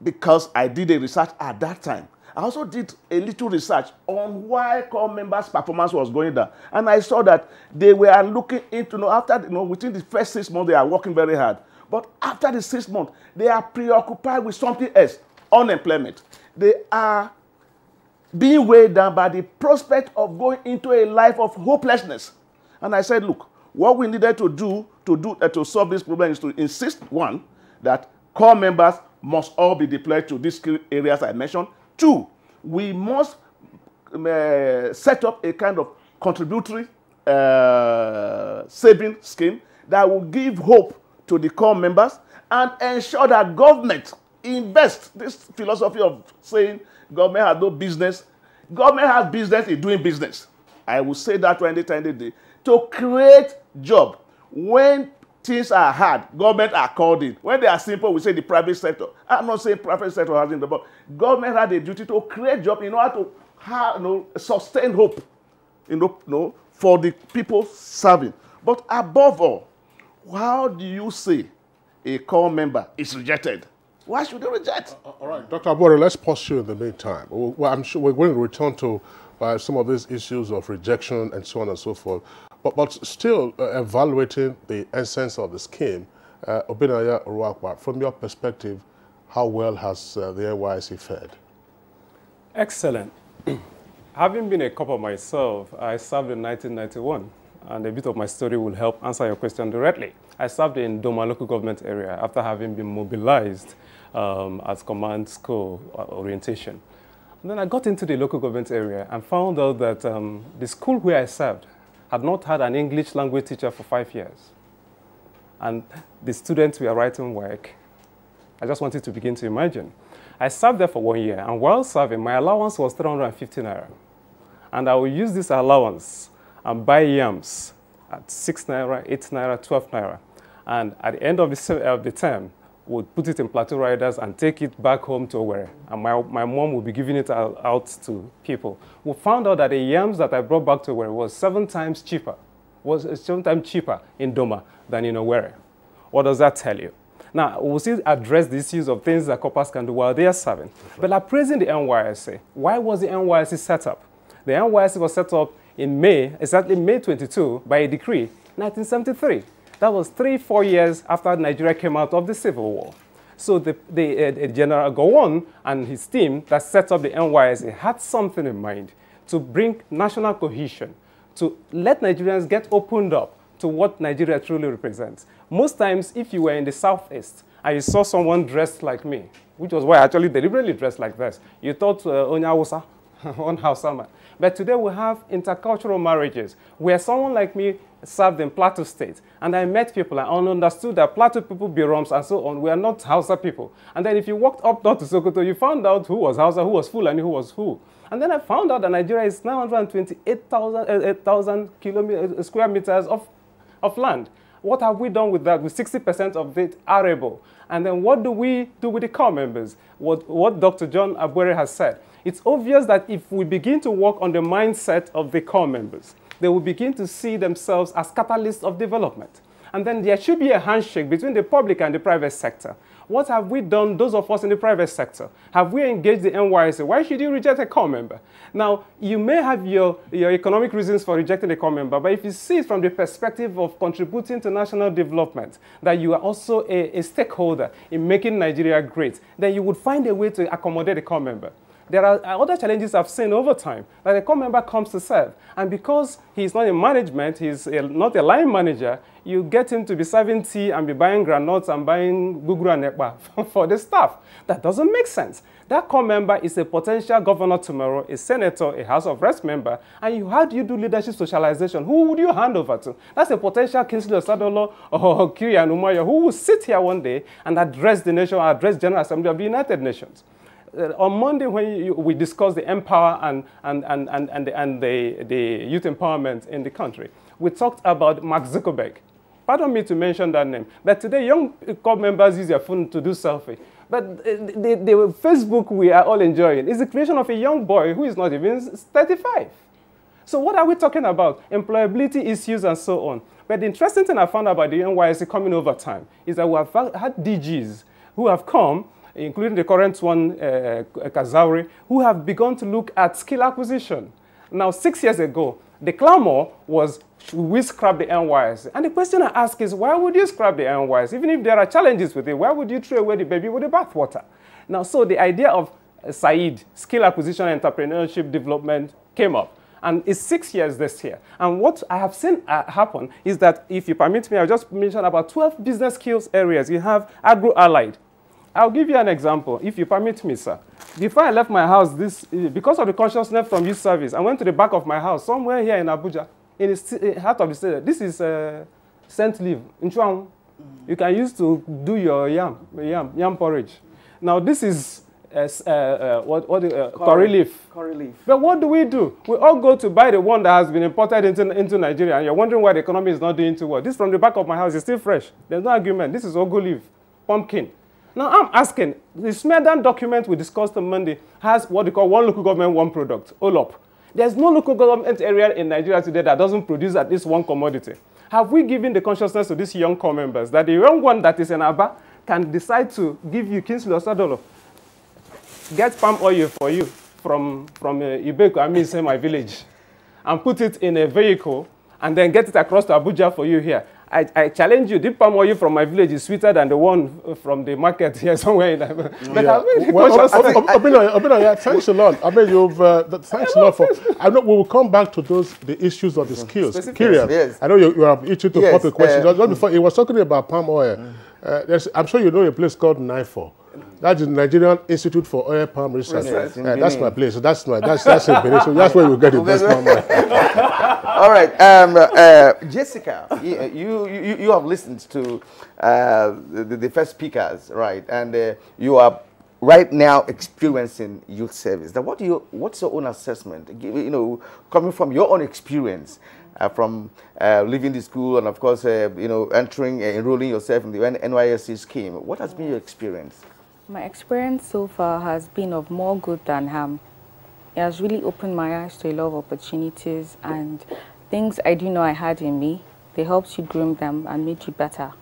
Because I did a research at that time, I also did a little research on why core members' performance was going down. And I saw that they were looking into, after, within the first 6 months, they are working very hard. But after the 6 months, they are preoccupied with something else, unemployment. They are being weighed down by the prospect of going into a life of hopelessness. And I said, look, what we needed to do to solve this problem is to insist, one, that core members must all be deployed to these areas I mentioned. Two, we must set up a kind of contributory saving scheme that will give hope to the core members and ensure that government invests. This philosophy of saying government has no business. Government has business in doing business. I will say that any time of the day. To create job. When things are hard, government are called in. When they are simple, we say the private sector. I'm not saying private sector hasn't, but government had a duty to create job in order to have, sustain hope, for the people serving. But above all, how do you say a core member is rejected? Why should they reject? All right, Dr. Abore, let's pause you in the meantime. Well, I'm sure we're going to return to some of these issues of rejection and so on and so forth. But still evaluating the essence of the scheme, Obinaya Uruakwa, from your perspective, how well has the NYSC fared? Excellent. Having been a copper myself, I served in 1991, and a bit of my story will help answer your question directly. I served in Doma local government area after having been mobilized as command school orientation. And then I got into the local government area and found out that the school where I served had not had an English language teacher for 5 years. And the students were writing work. I just wanted to begin to imagine. I served there for 1 year, and while serving, my allowance was 350 naira. And I would use this allowance and buy yams at 6 naira, 8 naira, 12 naira. And at the end of the term, would put it in plateau riders and take it back home to Owerri. And my mom would be giving it out to people. We found out that the yams that I brought back to Owerri was 7 times cheaper in Doma than in Owerri. What does that tell you? Now, we'll still address the issues of things that corpers can do while they are serving. But appraising the NYSC, why was the NYSC set up? The NYSC was set up in exactly May 22, by a decree, 1973. That was 3-4 years after Nigeria came out of the Civil War. So the General Gowon and his team that set up the NYSC had something in mind to bring national cohesion, to let Nigerians get opened up to what Nigeria truly represents. Most times, if you were in the Southeast and you saw someone dressed like me, which was why I actually deliberately dressed like this, you thought Onya Hausa, on Hausa man. But today we have intercultural marriages where someone like me served in Plateau State, and I met people and understood that Plateau people, Biroms and so on, were not Hausa people. And then if you walked up north to Sokoto, you found out who was Hausa, who was Fulani, who was who. And then I found out that Nigeria is 928,000 square meters of land. What have we done with that, with 60% of it arable? And then what do we do with the core members? What Dr. John Abwere has said. It's obvious that if we begin to work on the mindset of the core members, they will begin to see themselves as catalysts of development. And then there should be a handshake between the public and the private sector. What have we done, those of us in the private sector? Have we engaged the NYSC? Why should you reject a core member? Now, you may have your economic reasons for rejecting a core member, but if you see it from the perspective of contributing to national development, that you are also a stakeholder in making Nigeria great, then you would find a way to accommodate a core member. There are other challenges I've seen over time, that a core member comes to serve, and because he's not in management, he's not a line manager, you get him to be serving tea and be buying granuts and buying guguru and ekpa for the staff. That doesn't make sense. That core member is a potential governor tomorrow, a senator, a House of Reps member, and how do you do leadership socialization? Who would you hand over to? That's a potential Kingsley Osadolo or Kyrian Umaya who will sit here one day and address the nation, address General Assembly of the United Nations. On Monday, when we discussed the Empower and the youth empowerment in the country, we talked about Mark Zuckerberg. Pardon me to mention that name. But today, young core members use their phone to do selfie. But the Facebook we are all enjoying is the creation of a young boy who is not even 35. So what are we talking about? Employability issues and so on. But the interesting thing I found about the NYSC coming over time is that we have had DGs who have come including the current one, Kazauri, who have begun to look at skill acquisition. Now, 6 years ago, the clamor was, should we scrap the NYSC? And the question I ask is, why would you scrap the NYSC? Even if there are challenges with it, why would you throw away the baby with the bathwater? Now, so the idea of SAID, skill acquisition and entrepreneurship development, came up. And it's 6 years this year. And what I have seen happen is that, if you permit me, I'll just mention about 12 business skills areas. You have agro-allied. I'll give you an example, if you permit me, sir. Before I left my house, because of the consciousness from youth service, I went to the back of my house, somewhere here in Abuja, in the heart of the city. This is scent leaf, Nchuang. You can use to do your yam porridge. Now, this is curry leaf. Curry leaf. But what do? We all go to buy the one that has been imported into Nigeria, and you're wondering why the economy is not doing too well. This from the back of my house is still fresh. There's no argument. This is ogo leaf, pumpkin. Now, I'm asking, the Smedan document we discussed on Monday has what they call one local government, one product, OLOP. There's no local government area in Nigeria today that doesn't produce at least one commodity. Have we given the consciousness to these young core members that the young one that is in Aba can decide to give you Kingsley Osadolo, get palm oil for you from Ibeku, I mean, say my village, and put it in a vehicle and then get it across to Abuja for you here? I challenge you, the palm oil from my village is sweeter than the one from the market here somewhere in But thanks a lot. I mean, thanks a lot for. I know we will come back to the issues of the skills. Kyrian, yes. I know you are itching to pop a question. Just before, he was talking about palm oil. I'm sure you know a place called NIFO. That's the Nigerian Institute for Oil Palm Research. That's my place. So that's in Benin. So that's where we get the best palm oil. All right, Jessica, you have listened to the first speakers, right? And you are right now experiencing youth service. Now, what's your own assessment? You know, coming from your own experience, from leaving the school and of course, enrolling yourself in the NYSC scheme. What has been your experience? My experience so far has been of more good than harm. It has really opened my eyes to a lot of opportunities and things I didn't know I had in me. They helped you groom them and made you better.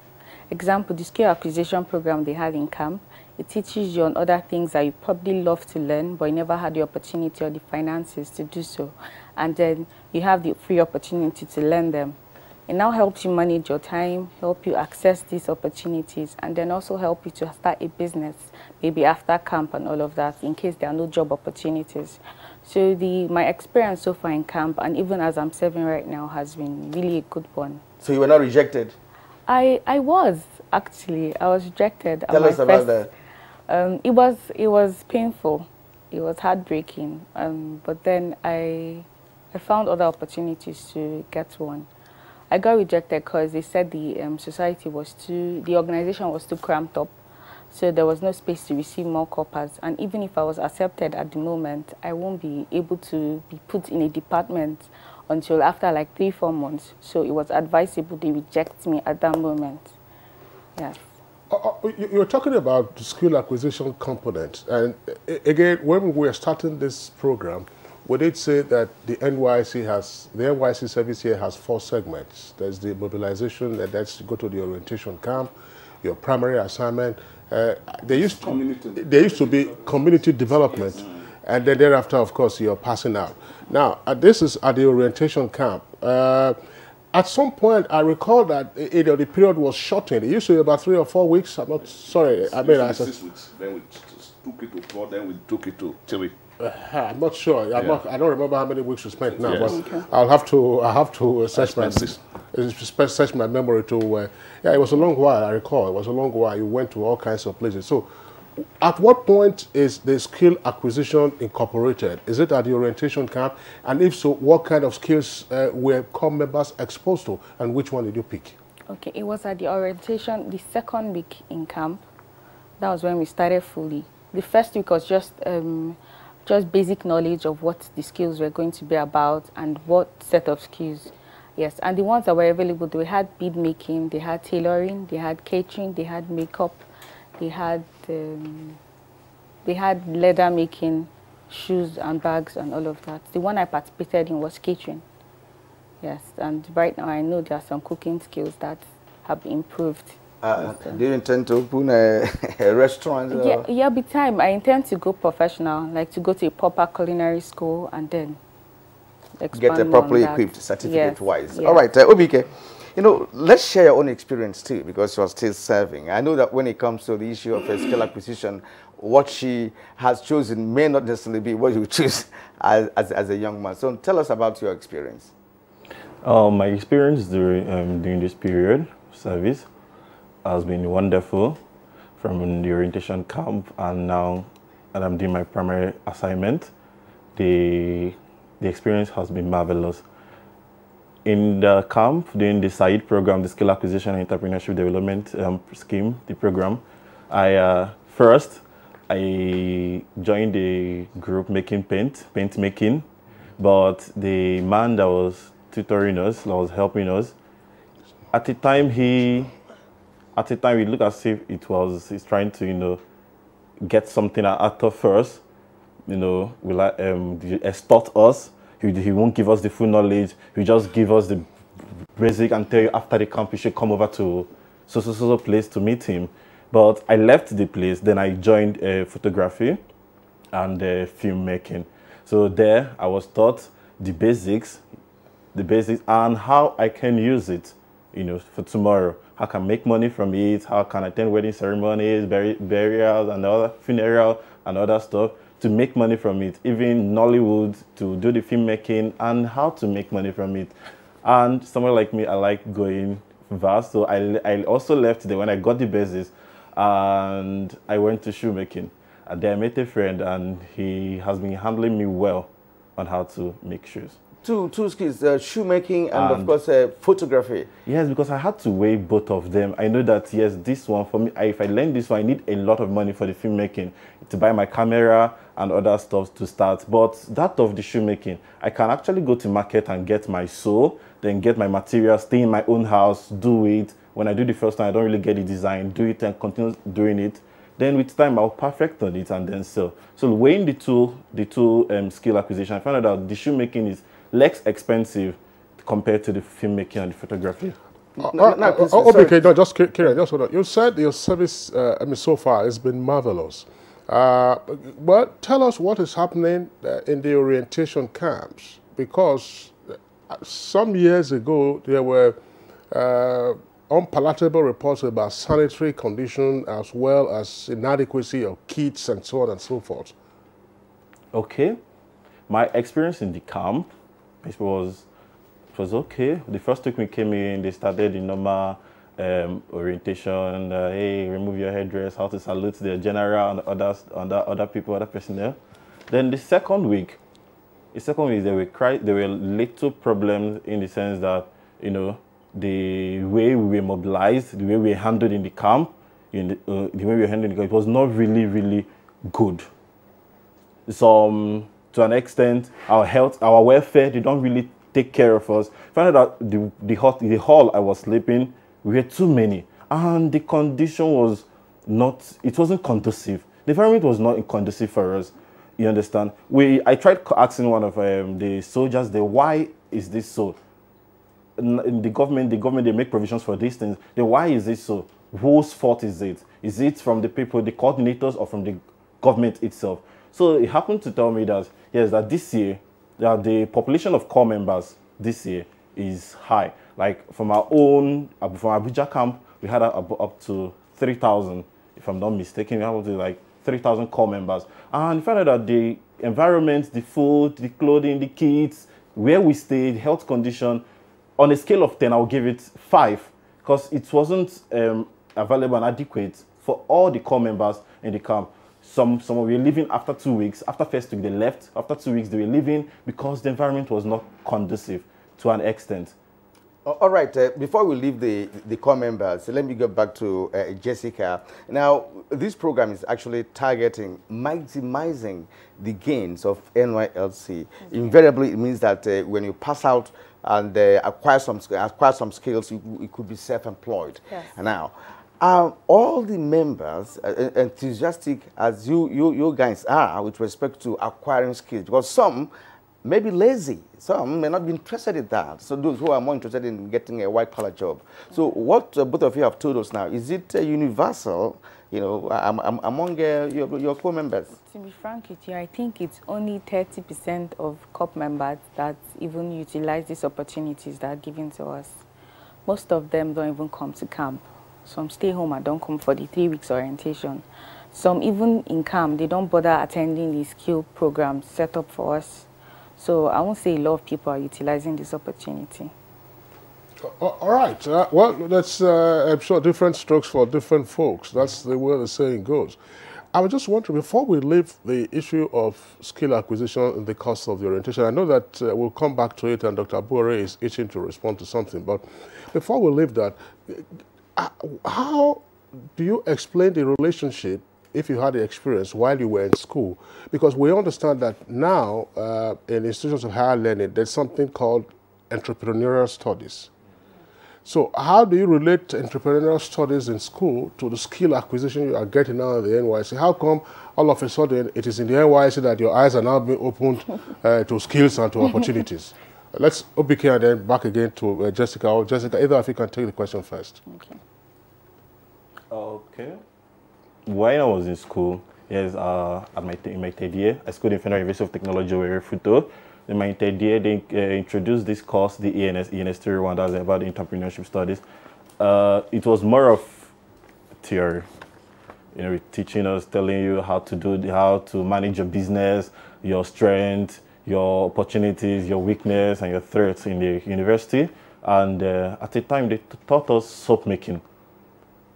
Example, the skill acquisition program they had in camp, it teaches you on other things that you probably love to learn, but you never had the opportunity or the finances to do so. And then you have the free opportunity to learn them. It now helps you manage your time, help you access these opportunities, and then also help you to start a business, maybe after camp and all of that, in case there are no job opportunities. So my experience so far in camp, and even as I'm serving right now, has been really a good one. So you were not rejected? I was, actually. I was rejected. Tell us about that. It was painful. It was heartbreaking. But then I found other opportunities to get one. I got rejected because they said the organization was too cramped up, so there was no space to receive more corpers. And even if I was accepted at the moment, I won't be able to be put in a department until after like 3-4 months. So it was advisable they reject me at that moment. Yes. You're talking about the skill acquisition component, and again, when we were starting this program, we did say that the NYSC service here has 4 segments. There's the mobilization, and that's to go to the orientation camp, your primary assignment. There used to be community development, and then thereafter, of course, you're passing out. Now, this is at the orientation camp. At some point, I recall that the period was shortened. It used to be about 3 or 4 weeks. I'm not sorry. I mean, 6 weeks. Then we took it to 4. Then we took it to 3. I'm not sure. I don't remember how many weeks we spent now. Yes. But okay. I'll have to search my memory to. Yeah, it was a long while. I recall it was a long while. You went to all kinds of places. So, at what point is the skill acquisition incorporated? Is it at the orientation camp? And if so, what kind of skills were core members exposed to, and which one did you pick? Okay, it was at the orientation, the second week in camp. That was when we started fully. The first week was just basic knowledge of what the skills were going to be about and what set of skills. Yes, and the ones that were available, they had bead making, they had tailoring, they had catering, they had makeup, they had leather making, shoes and bags and all of that. The one I participated in was catering. Yes, and right now I know there are some cooking skills that have improved. Do you intend to open a restaurant? Yeah, by time I intend to go professional, like to go to a proper culinary school and then expand get a properly equipped certificate-wise. Yes. All right, Obike, let's share your own experience too, because you're still serving. I know that when it comes to the issue of a skill acquisition, what she has chosen may not necessarily be what you choose as a young man. So tell us about your experience. My experience during this period of service has been wonderful, from the orientation camp and now that I'm doing my primary assignment. The experience has been marvelous. In the camp, during the SAID program, the Skill Acquisition and Entrepreneurship Development Scheme, the program, I joined the group making paint making, but the man that was tutoring us, that was helping us, at the time he looked as if he's trying to, get something out of us, extort us. He won't give us the full knowledge. He just give us the basic and tell you after the camp you should come over to so place to meet him. But I left the place, then I joined photography and filmmaking. So there I was taught the basics and how I can use it, for tomorrow. How can I make money from it? How can I attend wedding ceremonies, burials and other funeral and other stuff to make money from it. Even Nollywood, to do the filmmaking and how to make money from it. And someone like me, I like going vast. So I also left there when I got the basics. And I went to shoemaking. And there I met a friend, and he has been handling me well on how to make shoes. Two skills, shoemaking and of course photography. Yes, because I had to weigh both of them. I know that, yes, this one, for me, if I learn this one, I need a lot of money for the filmmaking, to buy my camera and other stuff to start. But that of the shoemaking, I can actually go to market and get my sew, then get my material, stay in my own house, do it. When I do the first time, I don't really get the design, do it and continue doing it. Then with time, I'll perfect on it and then sell. So weighing the two skill acquisition, I found out that the shoemaking is less expensive compared to the filmmaking and the photography. Okay, just Kieran, just hold on. You said your service, so far has been marvelous. But tell us what is happening in the orientation camps, because some years ago there were unpalatable reports about sanitary condition as well as inadequacy of kits and so on and so forth. Okay, my experience in the camp, it was okay. The first week we came in, they started the normal orientation, hey, remove your headdress, how to salute the general and other people, other personnel. Then the second week there were little problems in the sense that, the way we were mobilized, the way we were handled in the camp, the way we were handled in the camp, it was not really, really good. So, to an extent, our health, our welfare, they don't really take care of us. Found out that the hall I was sleeping, we were too many, and the condition was it wasn't conducive. The environment was not conducive for us. You understand? I tried asking one of the soldiers, why is this so? In the government, they make provisions for these things. Then why is this so? Whose fault is it? Is it from the people, the coordinators, or from the government itself? So it happened to tell me that, yes, that this year, that the population of corps members this year is high. Like from Abuja camp, we had up to 3,000, if I'm not mistaken, we had up to like 3,000 corps members. And we found out that the environment, the food, the clothing, the kits, where we stayed, health condition, on a scale of 10, I'll give it 5, because it wasn't available and adequate for all the corps members in the camp. Some were leaving after 2 weeks. After first week, they left. After 2 weeks, they were leaving because the environment was not conducive to an extent. All right, before we leave the corps members, let me go back to Jessica. Now, this program is actually targeting maximizing the gains of NYSC. Okay. Invariably, it means that when you pass out and acquire some skills, you could be self-employed. Yes. Now, all the members enthusiastic as you guys are with respect to acquiring skills? Because some maybe lazy. Some may not be interested in that. So those who are more interested in getting a white-collar job. So what both of you have told us now, is it universal, you know, among your core members? To be frank with you, I think it's only 30% of COP members that even utilize these opportunities that are given to us. Most of them don't even come to camp. Some stay home and don't come for the 3 weeks orientation. Some even in camp, they don't bother attending the skill programs set up for us. So I won't say a lot of people are utilizing this opportunity. All right. Well, that's, I'm sure, different strokes for different folks. That's the way the saying goes. I was just wondering, before we leave the issue of skill acquisition and the cost of the orientation, I know that we'll come back to it, and Dr. Abuja is itching to respond to something. But before we leave that, how do you explain the relationship, if you had the experience while you were in school? Because we understand that now in institutions of higher learning, there's something called entrepreneurial studies. So how do you relate entrepreneurial studies in school to the skill acquisition you are getting now in the NYSC? How come all of a sudden it is in the NYSC that your eyes are now being opened to skills and to opportunities? Let's Obike and then back again to Jessica. Or Jessica, either of you can take the question first. Okay. Okay. When I was in school, yes, in my third year, I schooled in Federal University of Technology, where Futo. In my third year, they introduced this course, the ENS 301, that's about entrepreneurship studies. It was more of theory, you know, teaching us, telling you how to manage your business, your strength, your opportunities, your weakness, and your threats in the university. And at the time, they taught us soap making.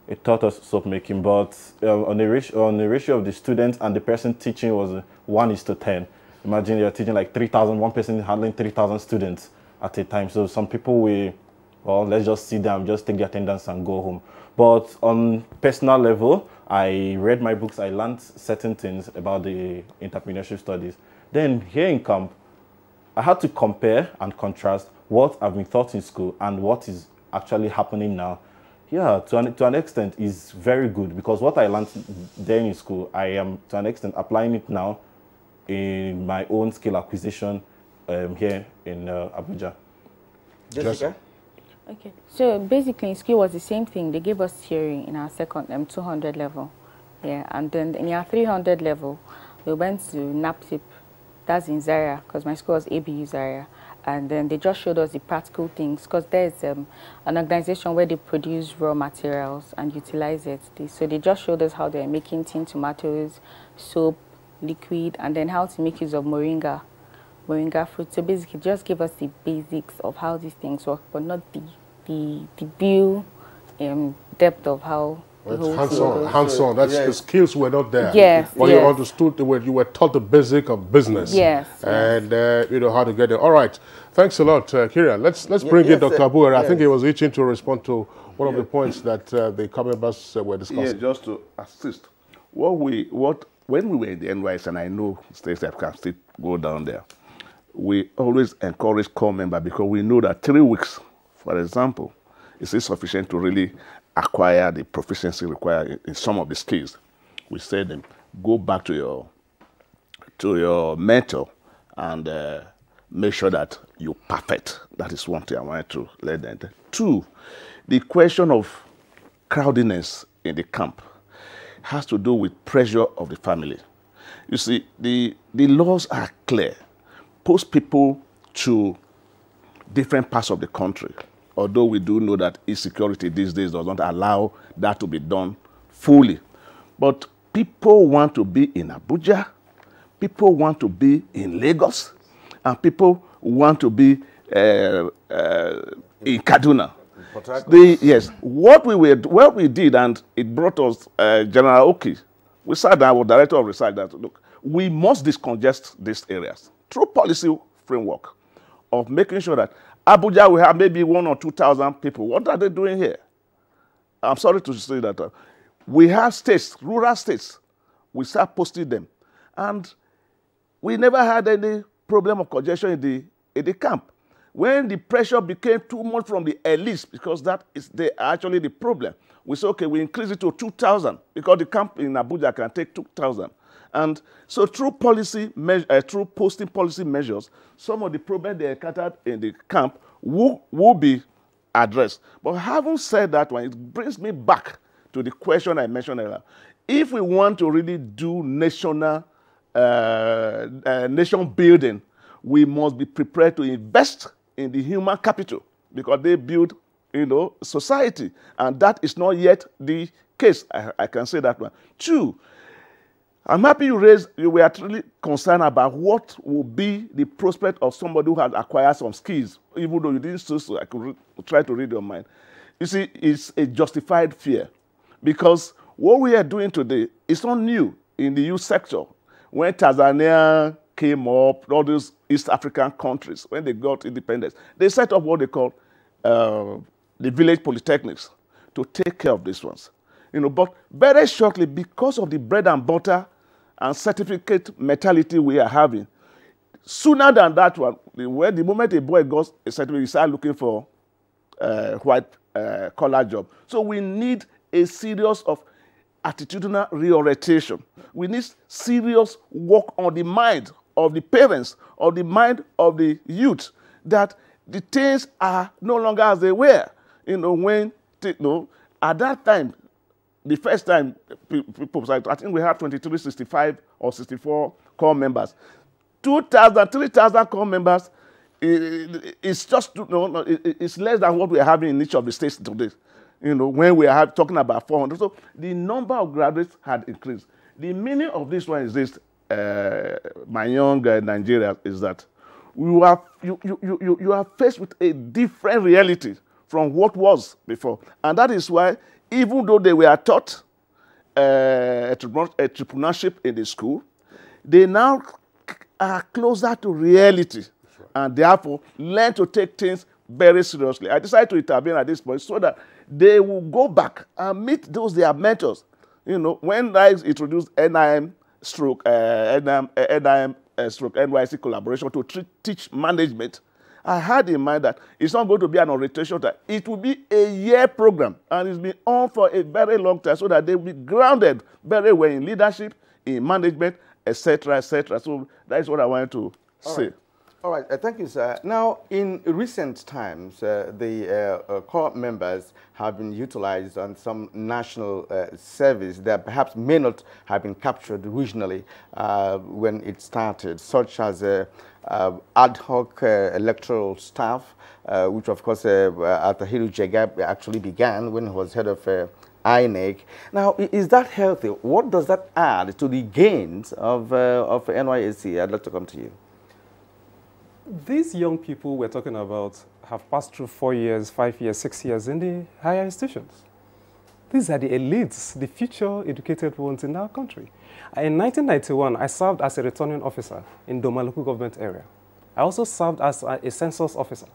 It taught us soap making, but on the ratio of the students and the person teaching was 1:10. Imagine you're teaching like 3,000, one person handling 3,000 students at a time. So some people will, well, let's just sit down, just take the attendance and go home. But on personal level, I read my books, I learned certain things about the entrepreneurship studies. Then here in camp, I had to compare and contrast what I've been taught in school and what is actually happening now. Yeah, to an extent is very good, because what I learned then in school, I am to an extent applying it now in my own skill acquisition here in Abuja. Jessica? Okay, so basically in school was the same thing. They gave us theory in our second 200 level. Yeah, and then in our 300 level, we went to NAPTIP, that's in Zaria, because my school was ABU Zaria. And then they just showed us the practical things, because there's an organization where they produce raw materials and utilize it. So they just showed us how they're making tinned tomatoes, soap, liquid, and then how to make use of moringa fruit. So basically just give us the basics of how these things work, but not the real depth of how hands-on. That's the skills were not there. Yes. But you understood, you were taught the basic of business. Yes. And you know how to get it. All right. Thanks a lot, Kira. Let's bring in Dr. Abuja. I think he was itching to respond to one of the points that the members were discussing. Yeah, just to assist. When we were in the NYSC, and I know states that can still go down there, we always encourage core members, because we know that 3 weeks, for example, is insufficient to really acquire the proficiency required in some of the skills. We say them, go back to your mentor and make sure that you perfect. That is one thing I wanted to let them. 2, the question of crowdiness in the camp has to do with pressure of the family. You see, the laws are clear. Post people to different parts of the country, although we do know that insecurity these days does not allow that to be done fully. But people want to be in Abuja, people want to be in Lagos, and people want to be in Kaduna. Yes, what we did, and it brought us General Oki. We sat down with Director of Research that, look, we must discongest these areas through policy framework of making sure that Abuja will have maybe 1,000 or 2,000 people. What are they doing here? I'm sorry to say that. We have states, rural states, we start posting them. And we never had any problem of congestion in the camp. When the pressure became too much from the elites, because that is actually the problem, we said, okay, we increase it to 2,000, because the camp in Abuja can take 2,000. And so through posting policy measures, some of the problems they encountered in the camp will be addressed. But having said that one, it brings me back to the question I mentioned earlier. If we want to really do nation building, we must be prepared to invest in the human capital because they build, society. And that is not yet the case. I can say that one. Two, I'm happy you were really concerned about what will be the prospect of somebody who has acquired some skills, even though you didn't so I could try to read your mind. You see, it's a justified fear because what we are doing today is not new in the youth sector. When Tanzania came up, all those East African countries, when they got independence, they set up what they call the village polytechnics to take care of these ones. But very shortly, because of the bread and butter and certificate mentality we are having, sooner than that one, the moment a boy got a certificate, he started looking for white collar job. So we need a series of attitudinal reorientation. We need serious work on the mind of the parents, of the mind of the youth, that the things are no longer as they were. At that time, the first time people, I think we had 23, 65 or 64 core members. 2,000, 3,000 core members, it's just, it's less than what we are having in each of the states today. When we are talking about 400. So the number of graduates had increased. The meaning of this one is this, my young Nigerians, is that you are faced with a different reality from what was before. And that is why, even though they were taught entrepreneurship in the school, they now are closer to reality and therefore learn to take things very seriously. I decided to intervene at this point so that they will go back and meet those their mentors. When I introduced NIM stroke NYSC collaboration to teach management, I had in mind that it's not going to be an orientation time. It will be a year program, and it's been on for a very long time so that they will be grounded very well in leadership, in management, etc., etc. So that is what I wanted to say. All right, thank you, sir. Now, in recent times, the core members have been utilized on some national service that perhaps may not have been captured regionally when it started, such as ad hoc electoral staff, which of course Atahiru Jega actually began when he was head of INEC. Now, is that healthy? What does that add to the gains of NYSC? I'd like to come to you. These young people we're talking about have passed through 4 years, 5 years, 6 years in the higher institutions. These are the elites, the future educated ones in our country. In 1991, I served as a returning officer in Doma local government area. I also served as a census officer.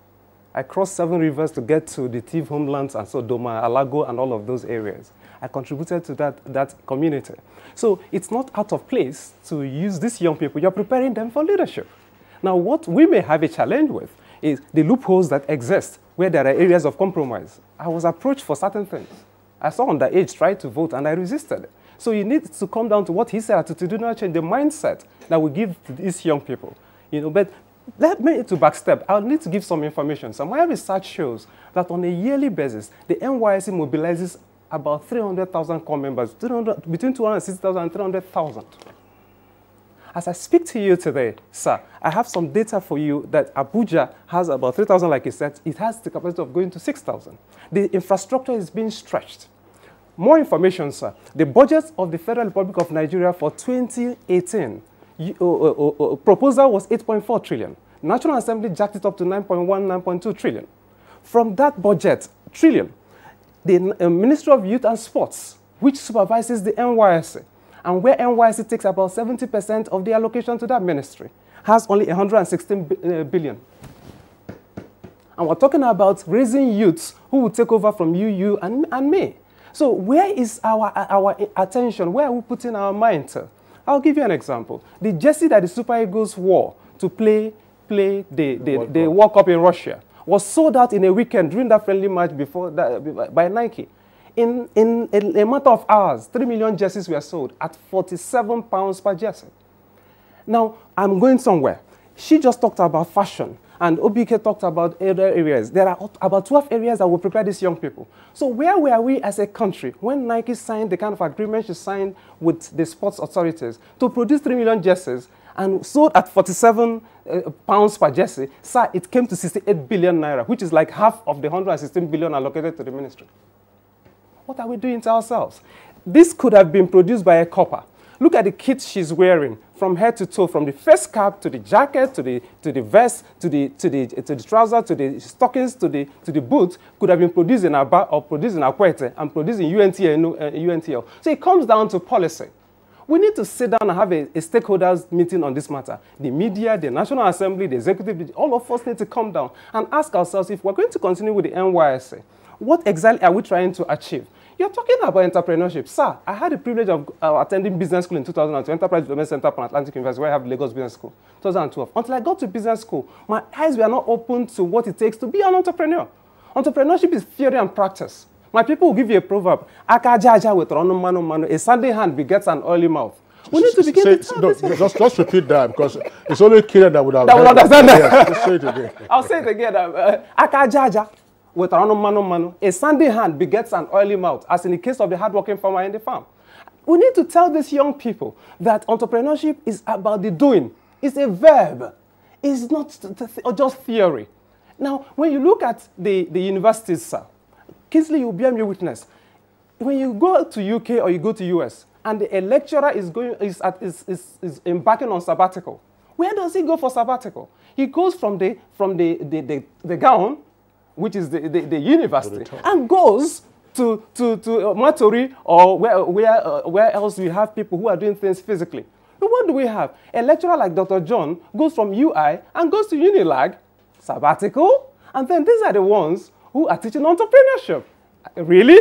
I crossed 7 rivers to get to the Tiv homelands, and so Doma, Alago, and all of those areas. I contributed to that community. So it's not out of place to use these young people. You're preparing them for leadership. Now, what we may have a challenge with is the loopholes that exist where there are areas of compromise. I was approached for certain things. I saw underage try to vote, and I resisted. So you need to come down to what he said, attitudinal change, the mindset that we give to these young people. But let me to backstep. I'll need to give some information. So my research shows that on a yearly basis, the NYSC mobilizes about 300,000 core members, between 260,000 and 300,000. As I speak to you today, sir, I have some data for you that Abuja has about 3,000, like you said. It has the capacity of going to 6,000. The infrastructure is being stretched. More information, sir. The budget of the Federal Republic of Nigeria for 2018, proposal was 8.4 trillion. National Assembly jacked it up to 9.1, 9.2 trillion. From that budget, trillion, the Ministry of Youth and Sports, which supervises the NYSC, and where NYSC takes about 70% of the allocation to that ministry, has only 116 billion. And we're talking about raising youths who will take over from you and me. So where is our attention? Where are we putting our mind to? I'll give you an example. The jersey that the Super Eagles wore to play the World Cup in Russia was sold out in a weekend during that friendly match before that, by Nike. In a matter of hours, 3 million jerseys were sold at £47 per jersey. Now, I'm going somewhere. She just talked about fashion, and OBK talked about other areas. There are about 12 areas that will prepare these young people. So where were we as a country when Nike signed the kind of agreement she signed with the sports authorities to produce 3 million jerseys and sold at £47 per jersey? Sir, it came to 68 billion naira, which is like half of the 116 billion allocated to the ministry. What are we doing to ourselves? This could have been produced by a copper. Look at the kit she's wearing from head to toe, from the face cap to the jacket to the vest to the trouser to the stockings to the boots. Could have been produced in Aba or produced in Akwete and produced in UNTL. So it comes down to policy. We need to sit down and have a stakeholders meeting on this matter. The media, the National Assembly, the executive, all of us need to come down and ask ourselves, if we're going to continue with the NYSC, what exactly are we trying to achieve? You're talking about entrepreneurship. Sir, I had the privilege of attending business school in 2002, Enterprise Development Center for Atlantic University, where I have Lagos Business School, 2012. Until I got to business school, my eyes were not open to what it takes to be an entrepreneur. Entrepreneurship is theory and practice. My people will give you a proverb, a Sunday hand begets an oily mouth. We need to begin to tell this. Just repeat that, because it's only Kira that would have understand that. Yes, just say it again. I'll say it again. A sandy hand begets an oily mouth, as in the case of the hardworking farmer in the farm. We need to tell these young people that entrepreneurship is about the doing. It's a verb. It's not just theory. Now, when you look at the universities, sir, Kingsley, you'll bear me witness. When you go to UK or you go to US, and a lecturer is embarking on sabbatical, where does he go for sabbatical? He goes from the gown, which is the university, and goes to Matori or where else we have people who are doing things physically. But what do we have? A lecturer like Dr. John goes from UI and goes to Unilag, sabbatical, and then these are the ones who are teaching entrepreneurship. Really?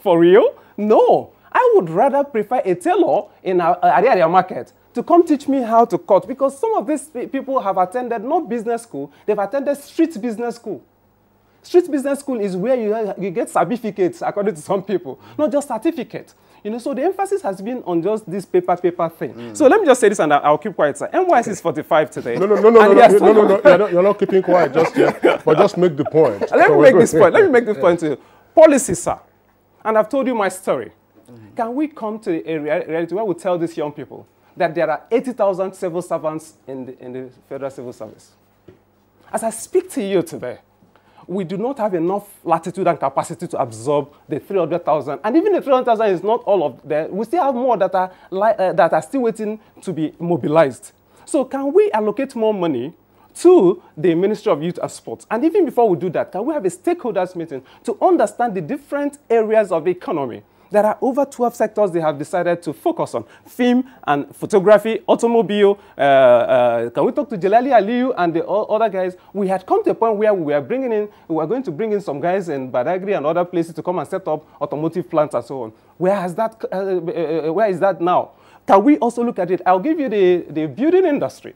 For real? No. I would rather prefer a tailor in our area market to come teach me how to cut, because some of these people have attended not business school, they've attended street business school. Street business school is where you get certificates, according to some people, not just certificates. You know, so the emphasis has been on just this paper thing. So let me just say this, and I'll keep quiet, sir. NYSC is 45 today. No, you're not keeping quiet just yet, but just make the point. Let me make this point. Let me make this point to you. Policy, sir. And I've told you my story. Can we come to a reality where we tell these young people that there are 80,000 civil servants in the Federal Civil Service? As I speak to you today, we do not have enough latitude and capacity to absorb the 300,000. And even the 300,000 is not all of them. We still have more that are still waiting to be mobilized. So can we allocate more money to the Ministry of Youth and Sports? And even before we do that, can we have a stakeholders meeting to understand the different areas of the economy? There are over 12 sectors they have decided to focus on. Film and photography, automobile. Can we talk to Jalali Aliyu and the other guys? We had come to a point where we were going to bring in some guys in Badagry and other places to come and set up automotive plants and so on. Where is that now? Can we also look at it? I'll give you the building industry.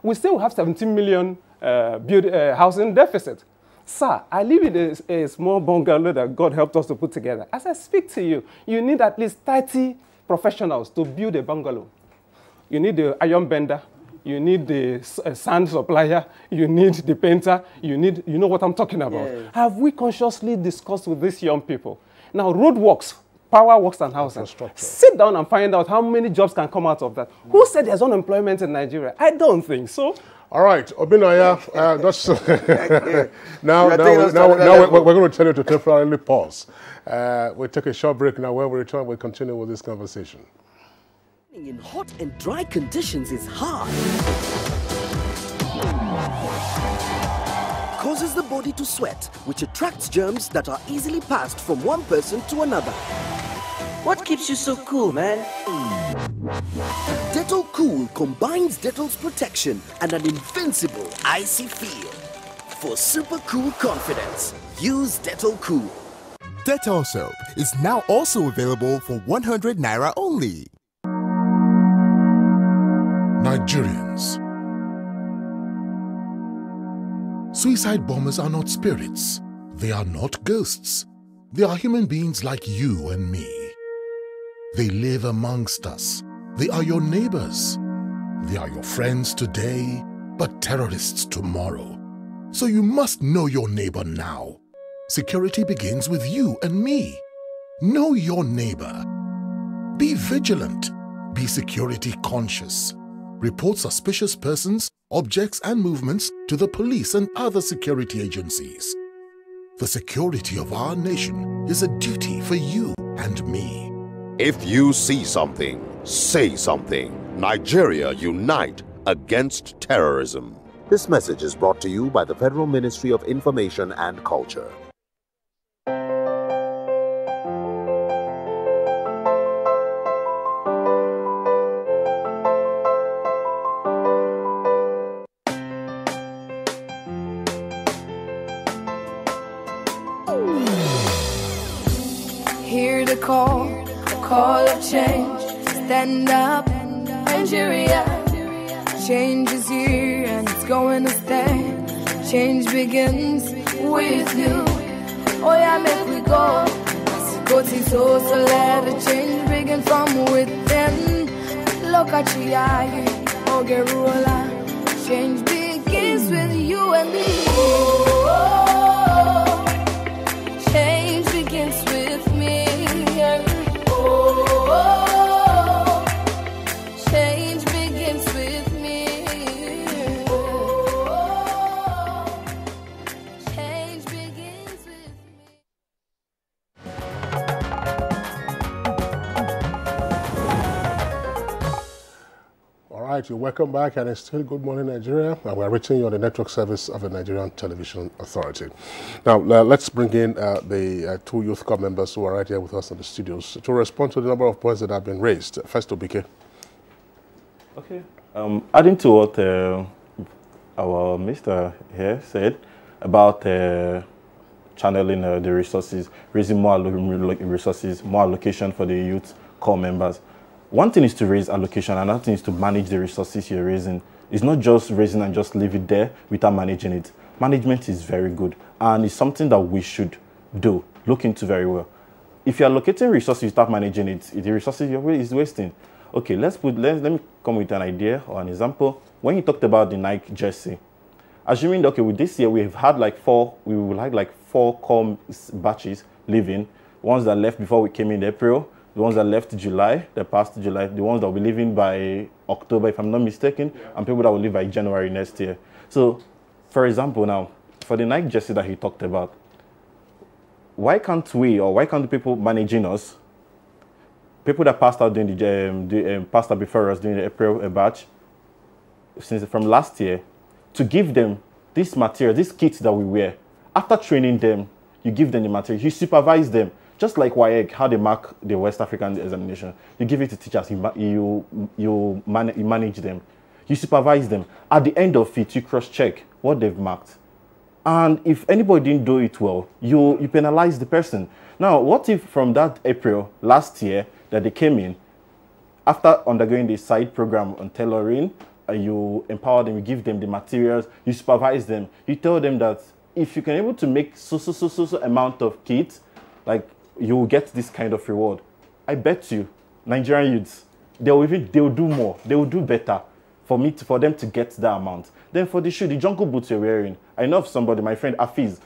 We still have 17 million housing deficit. Sir, I live in a small bungalow that God helped us to put together. As I speak to you, you need at least 30 professionals to build a bungalow. You need the iron bender, you need the sand supplier, you need the painter, you know what I'm talking about. Yeah. Have we consciously discussed with these young people? Now, roadworks, power works and housing. Sit down and find out how many jobs can come out of that. Who said there's unemployment in Nigeria? I don't think so. All right, Obinaya, now we're going to tell you to temporarily pause. We'll take a short break now. When we return, we'll continue with this conversation. In hot and dry conditions is hard. Causes the body to sweat, which attracts germs that are easily passed from one person to another. What keeps you so cool, man? Dettol Cool combines Dettol's protection and an invincible icy feel. For super cool confidence, use Dettol Cool. Dettol soap is now also available for 100 Naira only. Nigerians. Suicide bombers are not spirits. They are not ghosts. They are human beings like you and me. They live amongst us. They are your neighbors. They are your friends today, but terrorists tomorrow. So you must know your neighbor now. Security begins with you and me. Know your neighbor. Be vigilant. Be security conscious. Report suspicious persons, objects, and movements to the police and other security agencies. The security of our nation is a duty for you and me. If you see something, say something. Nigeria, unite against terrorism. This message is brought to you by the Federal Ministry of Information and Culture. Hear the call of change. Stand up, Nigeria. Change is here and it's going to stay. Change begins with you. Oh yeah, make we go. Go to so let the change begin from within. Look at you, oh Gerola. Change begins with you and me. Oh, change begins with me. Oh, change begins with me. Oh, change begins with All right, you're welcome back, and it's still Good Morning Nigeria, and we're reaching you on the network service of the Nigerian Television Authority. Now, let's bring in the two youth corps members who are right here with us in the studios to respond to the number of points that have been raised. First, Obike. Okay. Adding to what our Mr. here said about channeling the resources, raising more resources, more allocation for the youth corps members. One thing is to raise allocation, another thing is to manage the resources you're raising. It's not just raising and just leave it there without managing it. Management is very good, and it's something that we should do, look into very well. If you're allocating resources without managing it, the resources you're wasting. Okay, let me come with an idea or an example. When you talked about the Nike jersey, assuming that, okay, with this year we will have like four corps batches leaving, ones that left before we came in April, the ones that left July, the past July, the ones that will be leaving by October, if I'm not mistaken, and people that will leave by January next year. So, for example, now, for the Nike jersey that he talked about, why can't we, or why can't the people managing us, people that passed out during passed out before us during the April batch, from last year, to give them this material, this kit that we wear. After training them, you give them the material, you supervise them. Just like WAEC, how they mark the West African examination. You give it to teachers, you manage them. You supervise them. At the end of it, you cross-check what they've marked. And if anybody didn't do it well, you penalize the person. Now, what if from that April last year that they came in, after undergoing the side program on tailoring, you empower them, you give them the materials, you supervise them. You tell them that if you can able to make so amount of kits, like, you will get this kind of reward. I bet you, Nigerian youths, they'll do more, they will do better for them to get that amount. Then for the shoe, the jungle boots you're wearing, I know of somebody, my friend Afiz,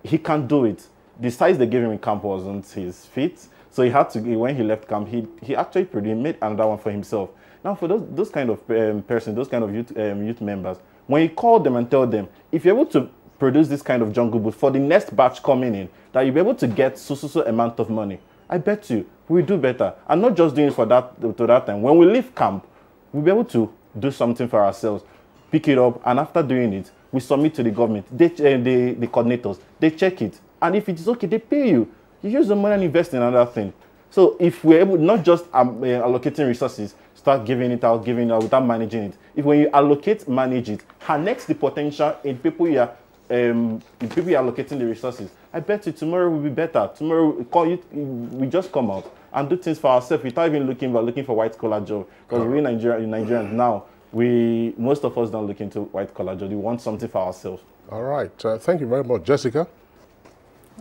he can't do it. The size they gave him in camp wasn't his fit, so he had to, when he left camp, he actually made another one for himself. Now for those kind of persons, those kind of youth members, when you call them and tell them, if you're able to produce this kind of jungle boot for the next batch coming in, that you'll be able to get so amount of money, I bet you we'll do better. And not just doing it for that time. When we leave camp, we'll be able to do something for ourselves, pick it up, and after doing it, we submit to the government, the coordinators, they check it. And if it is okay, they pay you. You use the money and invest in another thing. So if we're able, not just allocating resources, start giving it out without managing it. If when you allocate, manage it, harness the potential in people you are allocating the resources, I bet you tomorrow will be better. Tomorrow we just come out and do things for ourselves without even looking for white collar job. Because we in Nigerians now, most of us don't look into white collar job. We want something for ourselves. All right. Thank you very much, Jessica.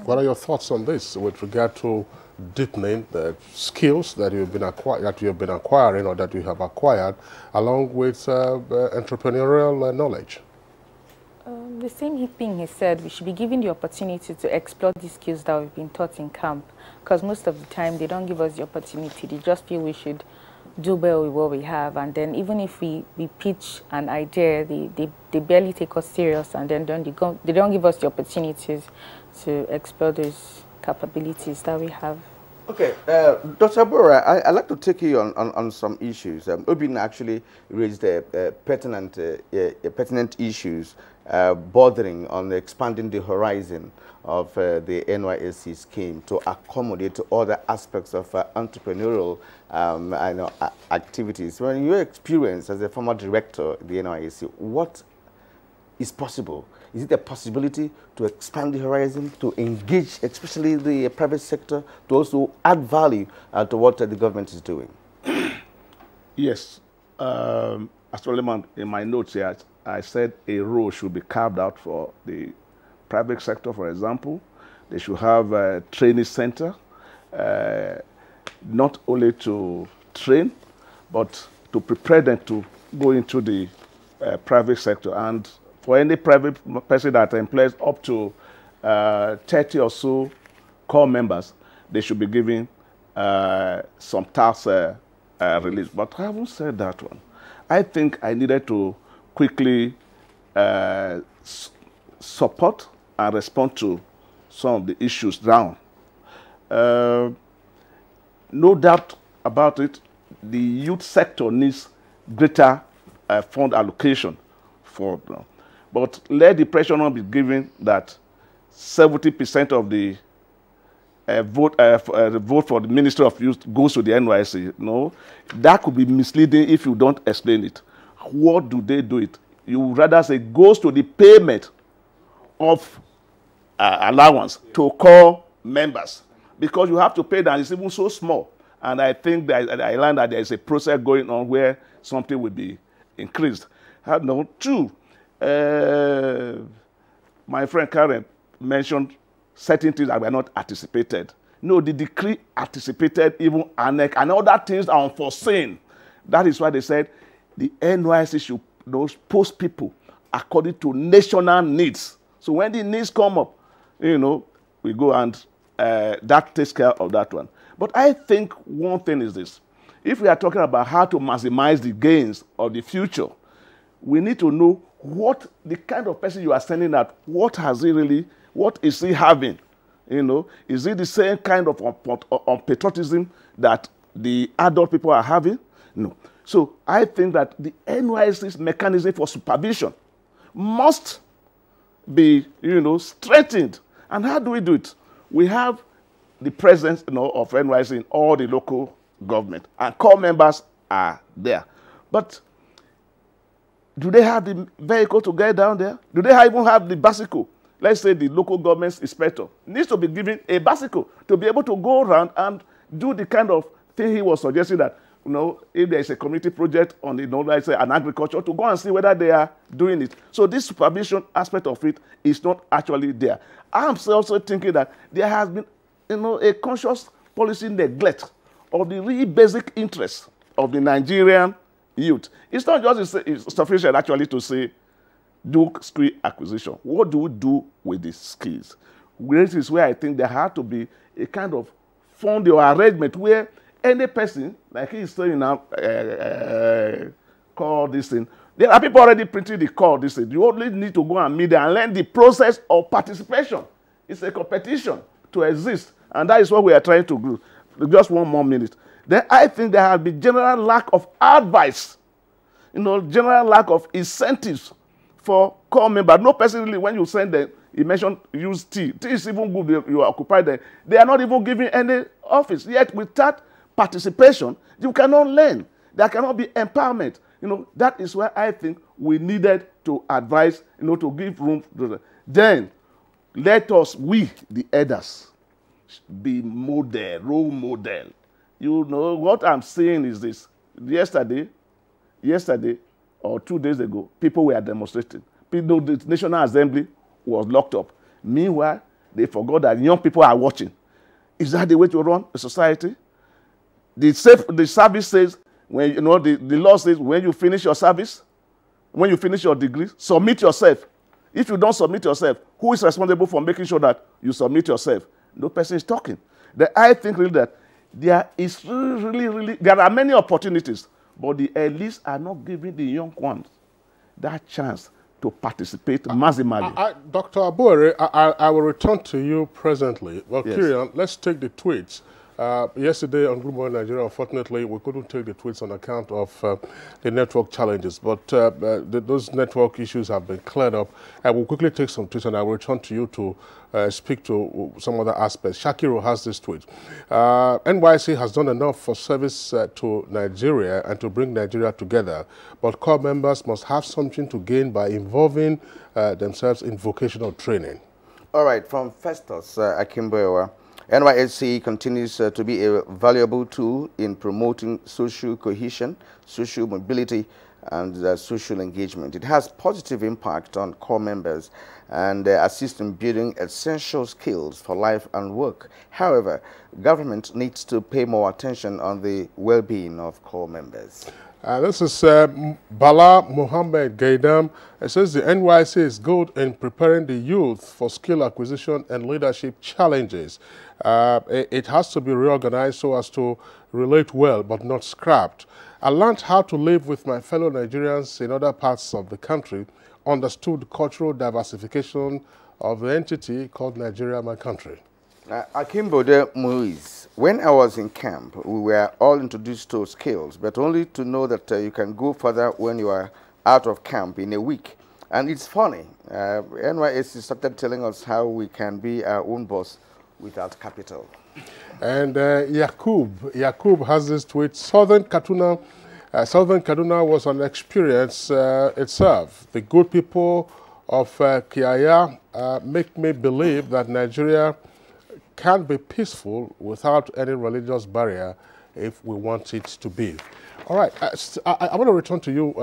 What are your thoughts on this with regard to deepening the skills that you have been acquiring or that you have acquired, along with entrepreneurial knowledge? The same thing he said, we should be given the opportunity to explore the skills that we've been taught in camp, because most of the time they don't give us the opportunity. They just feel we should do well with what we have, and then even if we pitch an idea, they barely take us serious, and then they don't give us the opportunities to explore those capabilities that we have. Okay, Dr. Bora, I'd like to take you on some issues. Obin actually raised pertinent issues bordering on expanding the horizon of the NYSC scheme to accommodate other aspects of entrepreneurial activities. Well, in your experience as a former director of the NYSC, what is possible? Is it a possibility to expand the horizon, to engage especially the private sector, to also add value to what the government is doing? Yes. Actually, in my notes here, I said a role should be carved out for the private sector, for example. They should have a training center, not only to train, but to prepare them to go into the private sector. And for any private person that employs up to 30 or so core members, they should be given some tax release. But I haven't said that one. I think I needed to quickly support and respond to some of the issues down. No doubt about it, the youth sector needs greater fund allocation for them. But let the pressure not be given that 70% of the vote for the Ministry of Youth goes to the NYSC. No, that could be misleading if you don't explain it. What do they do it? You would rather say goes to the payment of allowance to core members, because you have to pay that. It's even so small. And I think that I learned that there is a process going on where something will be increased. Two, my friend Karen mentioned certain things that were not anticipated. No, the decree anticipated even annex and other things are unforeseen. That is why they said the NYSC should post people according to national needs. So when the needs come up, we go and that takes care of that one. But I think one thing is this. If we are talking about how to maximize the gains of the future, we need to know what the kind of person you are sending out, what is he having? Is it the same kind of patriotism that the adult people are having? No. So I think that the NYSC's mechanism for supervision must be, strengthened. And how do we do it? We have the presence, of NYSC in all the local government, and core members are there. But do they have the vehicle to get down there? Do they even have the bicycle? Let's say the local government's inspector needs to be given a bicycle to be able to go around and do the kind of thing he was suggesting that, if there is a community project on, let's say an agriculture, to go and see whether they are doing it. So this supervision aspect of it is not actually there. I'm also thinking that there has been, a conscious policy neglect of the really basic interests of the Nigerian youth. It's not just sufficient actually to say, do skill acquisition. What do we do with the skills? This is where I think there had to be a kind of fund or arrangement where any person, like he's saying now, call this thing. There are people already printing the call this thing. You only need to go and meet them and learn the process of participation. It's a competition to exist. And that is what we are trying to do. Just one more minute. Then I think there has been general lack of advice, general lack of incentives for core members. No person really, when you send them, you mentioned use tea. Tea is even good, you are occupied there. They are not even giving any office. Yet with that participation, you cannot learn. There cannot be empowerment. That is where I think we needed to advise, to give room to that. Then let us, we, the elders, be role model. What I'm saying is this. Yesterday or 2 days ago, people were demonstrating. The National Assembly was locked up. Meanwhile, They forgot that young people are watching. Is that the way to run a society? The service says, when you know the law says when you finish your service, when you finish your degree, submit yourself. If you don't submit yourself, who is responsible for making sure that you submit yourself? No person is talking. I think really that there is really, there are many opportunities, but the elites are not giving the young ones that chance to participate maximally. Dr. Abuere, I will return to you presently. Well, yes. Kirian, let's take the tweets. Yesterday on Good Morning Nigeria, unfortunately, we couldn't take the tweets on account of the network challenges, but those network issues have been cleared up. I will quickly take some tweets and I will return to you to speak to some other aspects. Shakiro has this tweet. NYSC has done enough for service to Nigeria and to bring Nigeria together, but core members must have something to gain by involving themselves in vocational training. All right, from Festus Akimboewa. NYSC continues to be a valuable tool in promoting social cohesion, social mobility, and social engagement. It has positive impact on core members and assists in building essential skills for life and work. However, government needs to pay more attention on the well-being of core members. This is Bala Mohammed Gaidam. It says the NYSC is good in preparing the youth for skill acquisition and leadership challenges. It has to be reorganized so as to relate well but not scrapped. I learned how to live with my fellow Nigerians in other parts of the country, understood cultural diversification of the entity called Nigeria, my country. Akimbode Moise, when I was in camp, we were all introduced to skills, but only to know that you can go further when you are out of camp in a week. And it's funny, NYSC started telling us how we can be our own boss without capital. And Yakub has this tweet. Southern Kaduna was an experience itself. The good people of Kiaya make me believe that Nigeria can be peaceful without any religious barrier if we want it to be. All right, I want to return to you,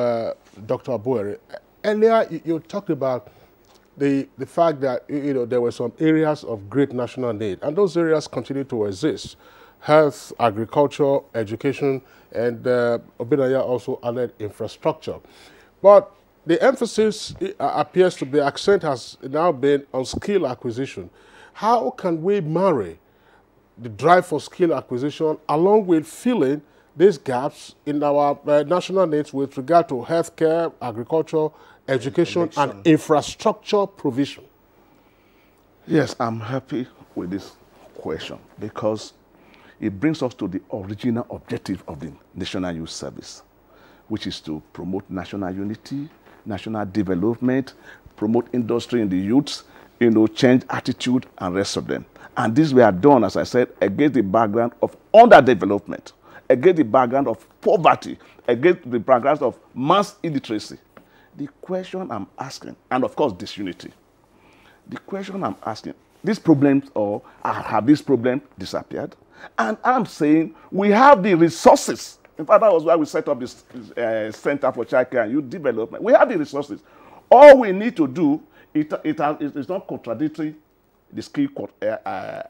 Dr. Abuere. Earlier, you talked about the fact that there were some areas of great national need, and those areas continue to exist. Health, agriculture, education, and Obinaya also added infrastructure. But the emphasis appears to be, the accent has now been on skill acquisition. How can we marry the drive for skill acquisition along with filling these gaps in our national needs with regard to healthcare, agriculture, education, and infrastructure provision? Yes, I'm happy with this question because it brings us to the original objective of the National Youth Service, which is to promote national unity, national development, promote industry in the youths, change attitude and rest of them. And this we are done, as I said, against the background of underdevelopment, against the background of poverty, against the background of mass illiteracy. The question I'm asking, and of course disunity, the question I'm asking, these problems, or have these problems disappeared? And I'm saying we have the resources. In fact, that was why we set up this Center for Child Care and Youth Development. We have the resources. All we need to do, it's not contradictory, the skill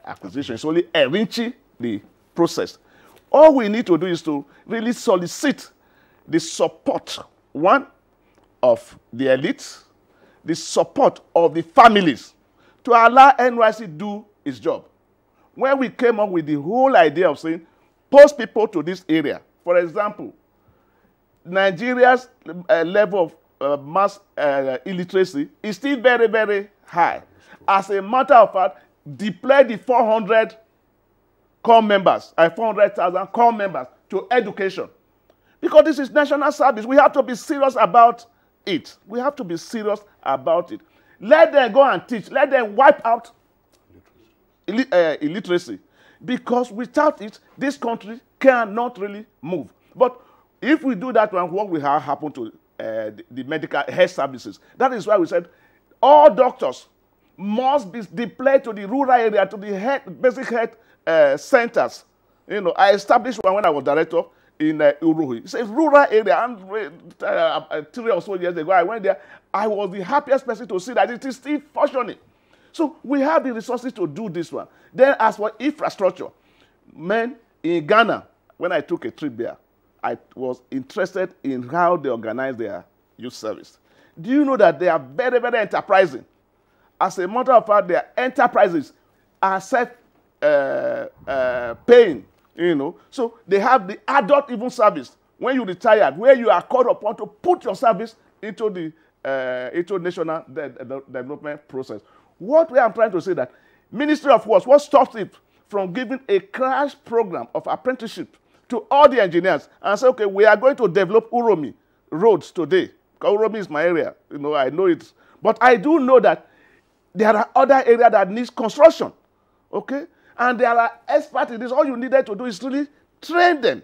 acquisition. It's only enriching the process. All we need to do is to really solicit the support, one, of the elites, the support of the families, to allow NYSC do its job. When we came up with the whole idea of saying, post people to this area, for example, Nigeria's level of mass illiteracy is still very, very high. As a matter of fact, deploy the 400 core members, 400,000 core members to education. Because this is national service. We have to be serious about it. We have to be serious about it. Let them go and teach. Let them wipe out illiteracy. Because without it, this country cannot really move. But if we do that, what will happen to the medical health services? That is why we said all doctors must be deployed to the rural area, to the basic health centers. I established one when I was director in Uruhi. It's a rural area, and 3 or so years ago, I went there. I was the happiest person to see that it is still functioning. So we have the resources to do this one. Then as for infrastructure, man, in Ghana, when I took a trip there, I was interested in how they organize their youth service. Do you know that they are very, very enterprising? As a matter of fact, their enterprises are self-paying, you know. So they have the adult even service. When you retire, where you are called upon to put your service into the national development process. What I'm trying to say that Ministry of Works, what stops it from giving a crash program of apprenticeship to all the engineers and say, okay, we are going to develop Uromi roads today. Because Uromi is my area, you know, I know it. But I do know that there are other areas that needs construction, okay? And there are experts in this. All you needed to do is really train them.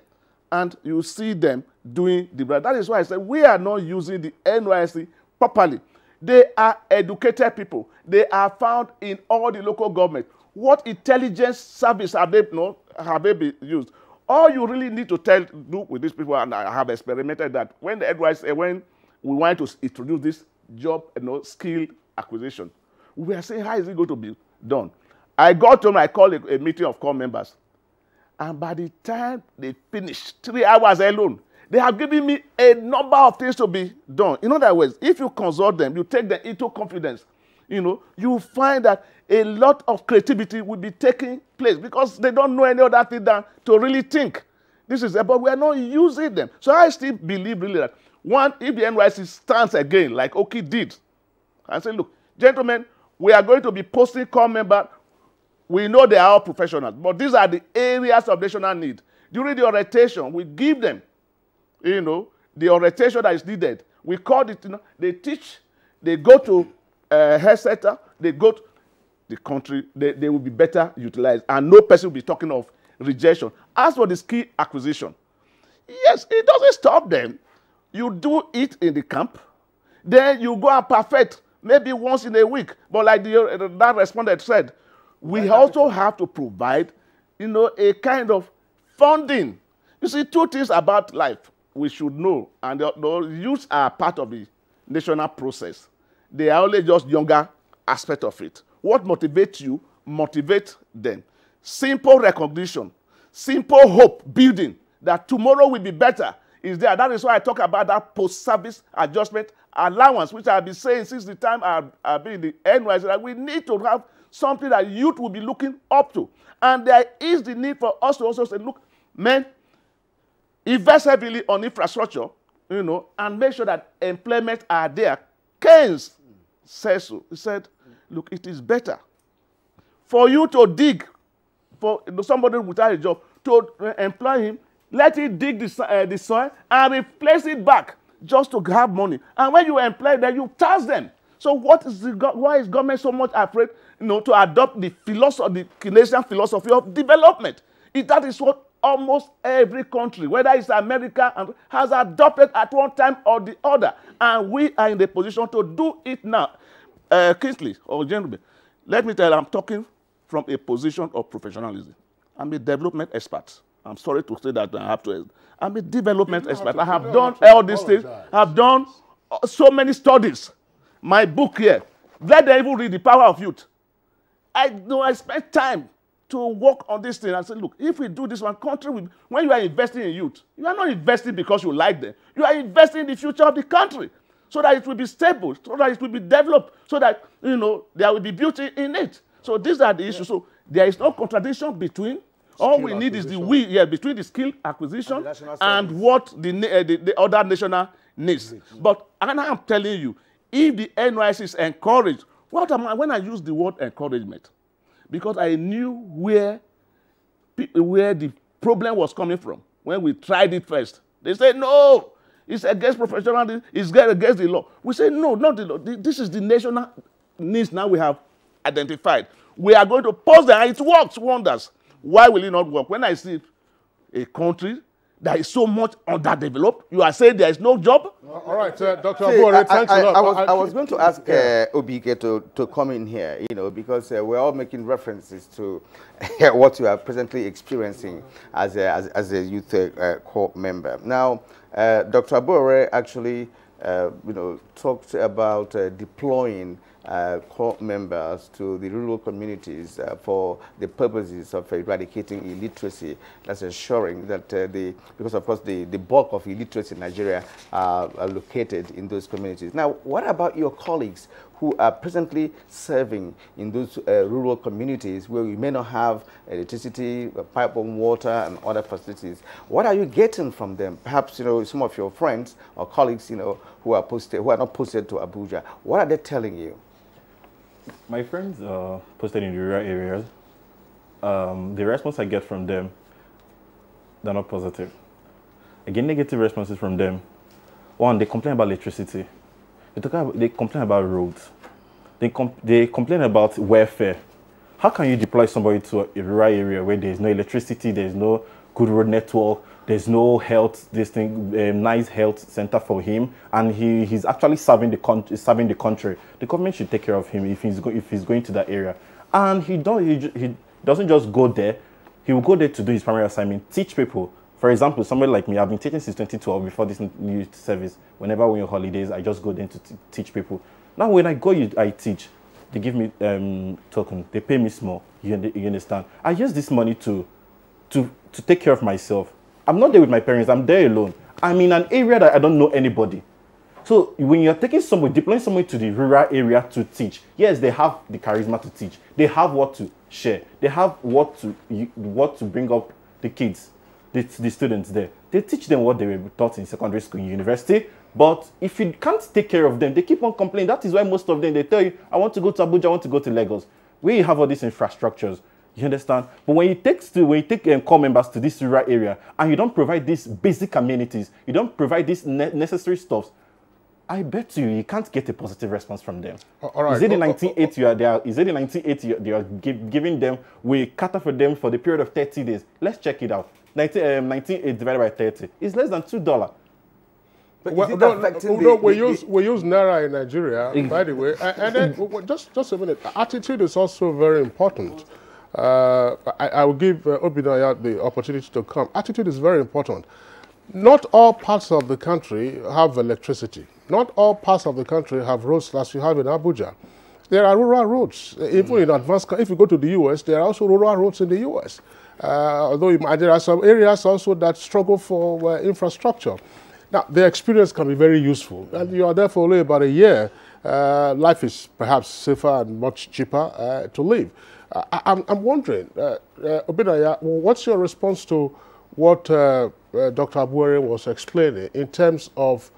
And you see them doing the right. That is why I said we are not using the NYSC properly. They are educated people. They are found in all the local government. What intelligence service have they been used? All you really need to do with these people, and I have experimented that when the NYSC, when we want to introduce this job, skill acquisition, we are saying, how is it going to be done? I got home, I called a meeting of core members. And by the time they finished, 3 hours alone, they have given me a number of things to be done. In other words, if you consult them, you take them into confidence, you find that a lot of creativity will be taking place because they don't know any other thing than to really think. This is but we are not using them. So I still believe really that, one, if the NYSC stands again, like Oki did, and say, look, gentlemen, we are going to be posting core members. We know they are all professionals, but these are the areas of national need. During the orientation, we give them, the orientation that is needed. We call it, they teach, they go to health center, they go to the country, they will be better utilized, and no person will be talking of rejection. As for the skill acquisition, yes, it doesn't stop them. You do it in the camp, then you go and perfect maybe once in a week. But like that respondent said, we also have to provide, a kind of funding. You see, 2 things about life we should know, and the youths are part of the national process. They are only just younger aspect of it. What motivates you, motivate them. Simple recognition, simple hope building that tomorrow will be better is there. That is why I talk about that post-service adjustment allowance, which I've been saying since the time I've been in the NYSC, that we need to have something that youth will be looking up to. And there is the need for us to also say, look, men, invest heavily on infrastructure, and make sure that employment are there. Keynes says so. He said, look, it is better for you to dig for somebody without a job, to employ him, let him dig the soil and replace it back just to have money. And when you employ them, you tax them. So why is government so much afraid, to adopt the philosophy, the Keynesian philosophy of development? That is what almost every country, whether it's America, has adopted at one time or the other. And we are in the position to do it now. Kingsley, or gentlemen, let me tell you, I'm talking from a position of professionalism. I'm a development expert. I'm sorry to say that I have to. I'm a development expert. I have done all these things. I've done so many studies. My book here, let them even read The Power of Youth. I spent time to work on this thing and say, look, if we do this one, country will, when you are investing in youth, you are not investing because you like them. You are investing in the future of the country so that it will be stable, so that it will be developed, so that, there will be beauty in it. So these are the issues. So there is no contradiction between all we need is between the skill acquisition and what the other national needs. But I'm telling you, if the NYSC is encouraged, when I use the word encouragement, because I knew where the problem was coming from when we tried it first. They said, no, it's against professionalism, it's against the law. We say, no, not the law. This is the national needs now we have identified. We are going to pause them, and it works wonders. Why will it not work? When I see a country that is so much underdeveloped, you are saying there is no job? All right, Dr. Abuja, thanks a lot. I was going to ask Obike to come in here, because we're all making references to what you are presently experiencing as a youth corps member. Now, Dr. Abuja actually, talked about deploying core members to the rural communities for the purposes of eradicating illiteracy. That's ensuring that because of course the bulk of illiteracy in Nigeria are located in those communities. Now, what about your colleagues who are presently serving in those rural communities where we may not have electricity, pipe-borne water, and other facilities? What are you getting from them? Perhaps, you know, some of your friends or colleagues, you know, who are not posted to Abuja. What are they telling you? My friends are posted in the rural areas. The response I get from them, they're not positive. I get negative responses from them. One, they complain about electricity. They complain about roads. They complain about welfare. How can you deploy somebody to a rural area where there's no electricity, there's no good road network, there's no health, nice health center for him, and he's actually serving the country. The government should take care of him if he's going to that area. And he doesn't just go there. He will go there to do his primary assignment, teach people. For example, somebody like me, I've been teaching since 2012 before this new service. Whenever we're on holidays, I just go there to teach people. Now, when I go, I teach. They give me token. They pay me small. You understand? I use this money to take care of myself. I'm not there with my parents. I'm there alone. I'm in an area that I don't know anybody. So when you're taking somebody, deploying somebody to the rural area to teach, yes, they have the charisma to teach. They have what to share. They have what to bring up the kids. The students there. They teach them what they were taught in secondary school and university. But if you can't take care of them, they keep on complaining. That is why most of them, they tell you, I want to go to Abuja, I want to go to Lagos. Where you have all these infrastructures. You understand? But when you take core members to this rural area and you don't provide these basic amenities, you don't provide these necessary stuffs, I bet you can't get a positive response from them. All right. Is it the 1980 you are there? Is it the 1980 you are giving them? We cater for them for the period of 30 days. Let's check it out. 1980 divided by 30 is less than $2. But we use Naira in Nigeria, by the way. And then, just a minute, attitude is also very important. I will give Obinaya the opportunity to come. Attitude is very important. Not all parts of the country have electricity. Not all parts of the country have roads as you have in Abuja. There are rural roads. Even in advanced, if you go to the U.S., there are also rural roads in the U.S. Although there are some areas also that struggle for infrastructure. Now, the experience can be very useful, and you are there for only about a year. Life is perhaps safer and much cheaper to live. I'm wondering, Obinaya, what's your response to what Dr. Abuere was explaining in terms of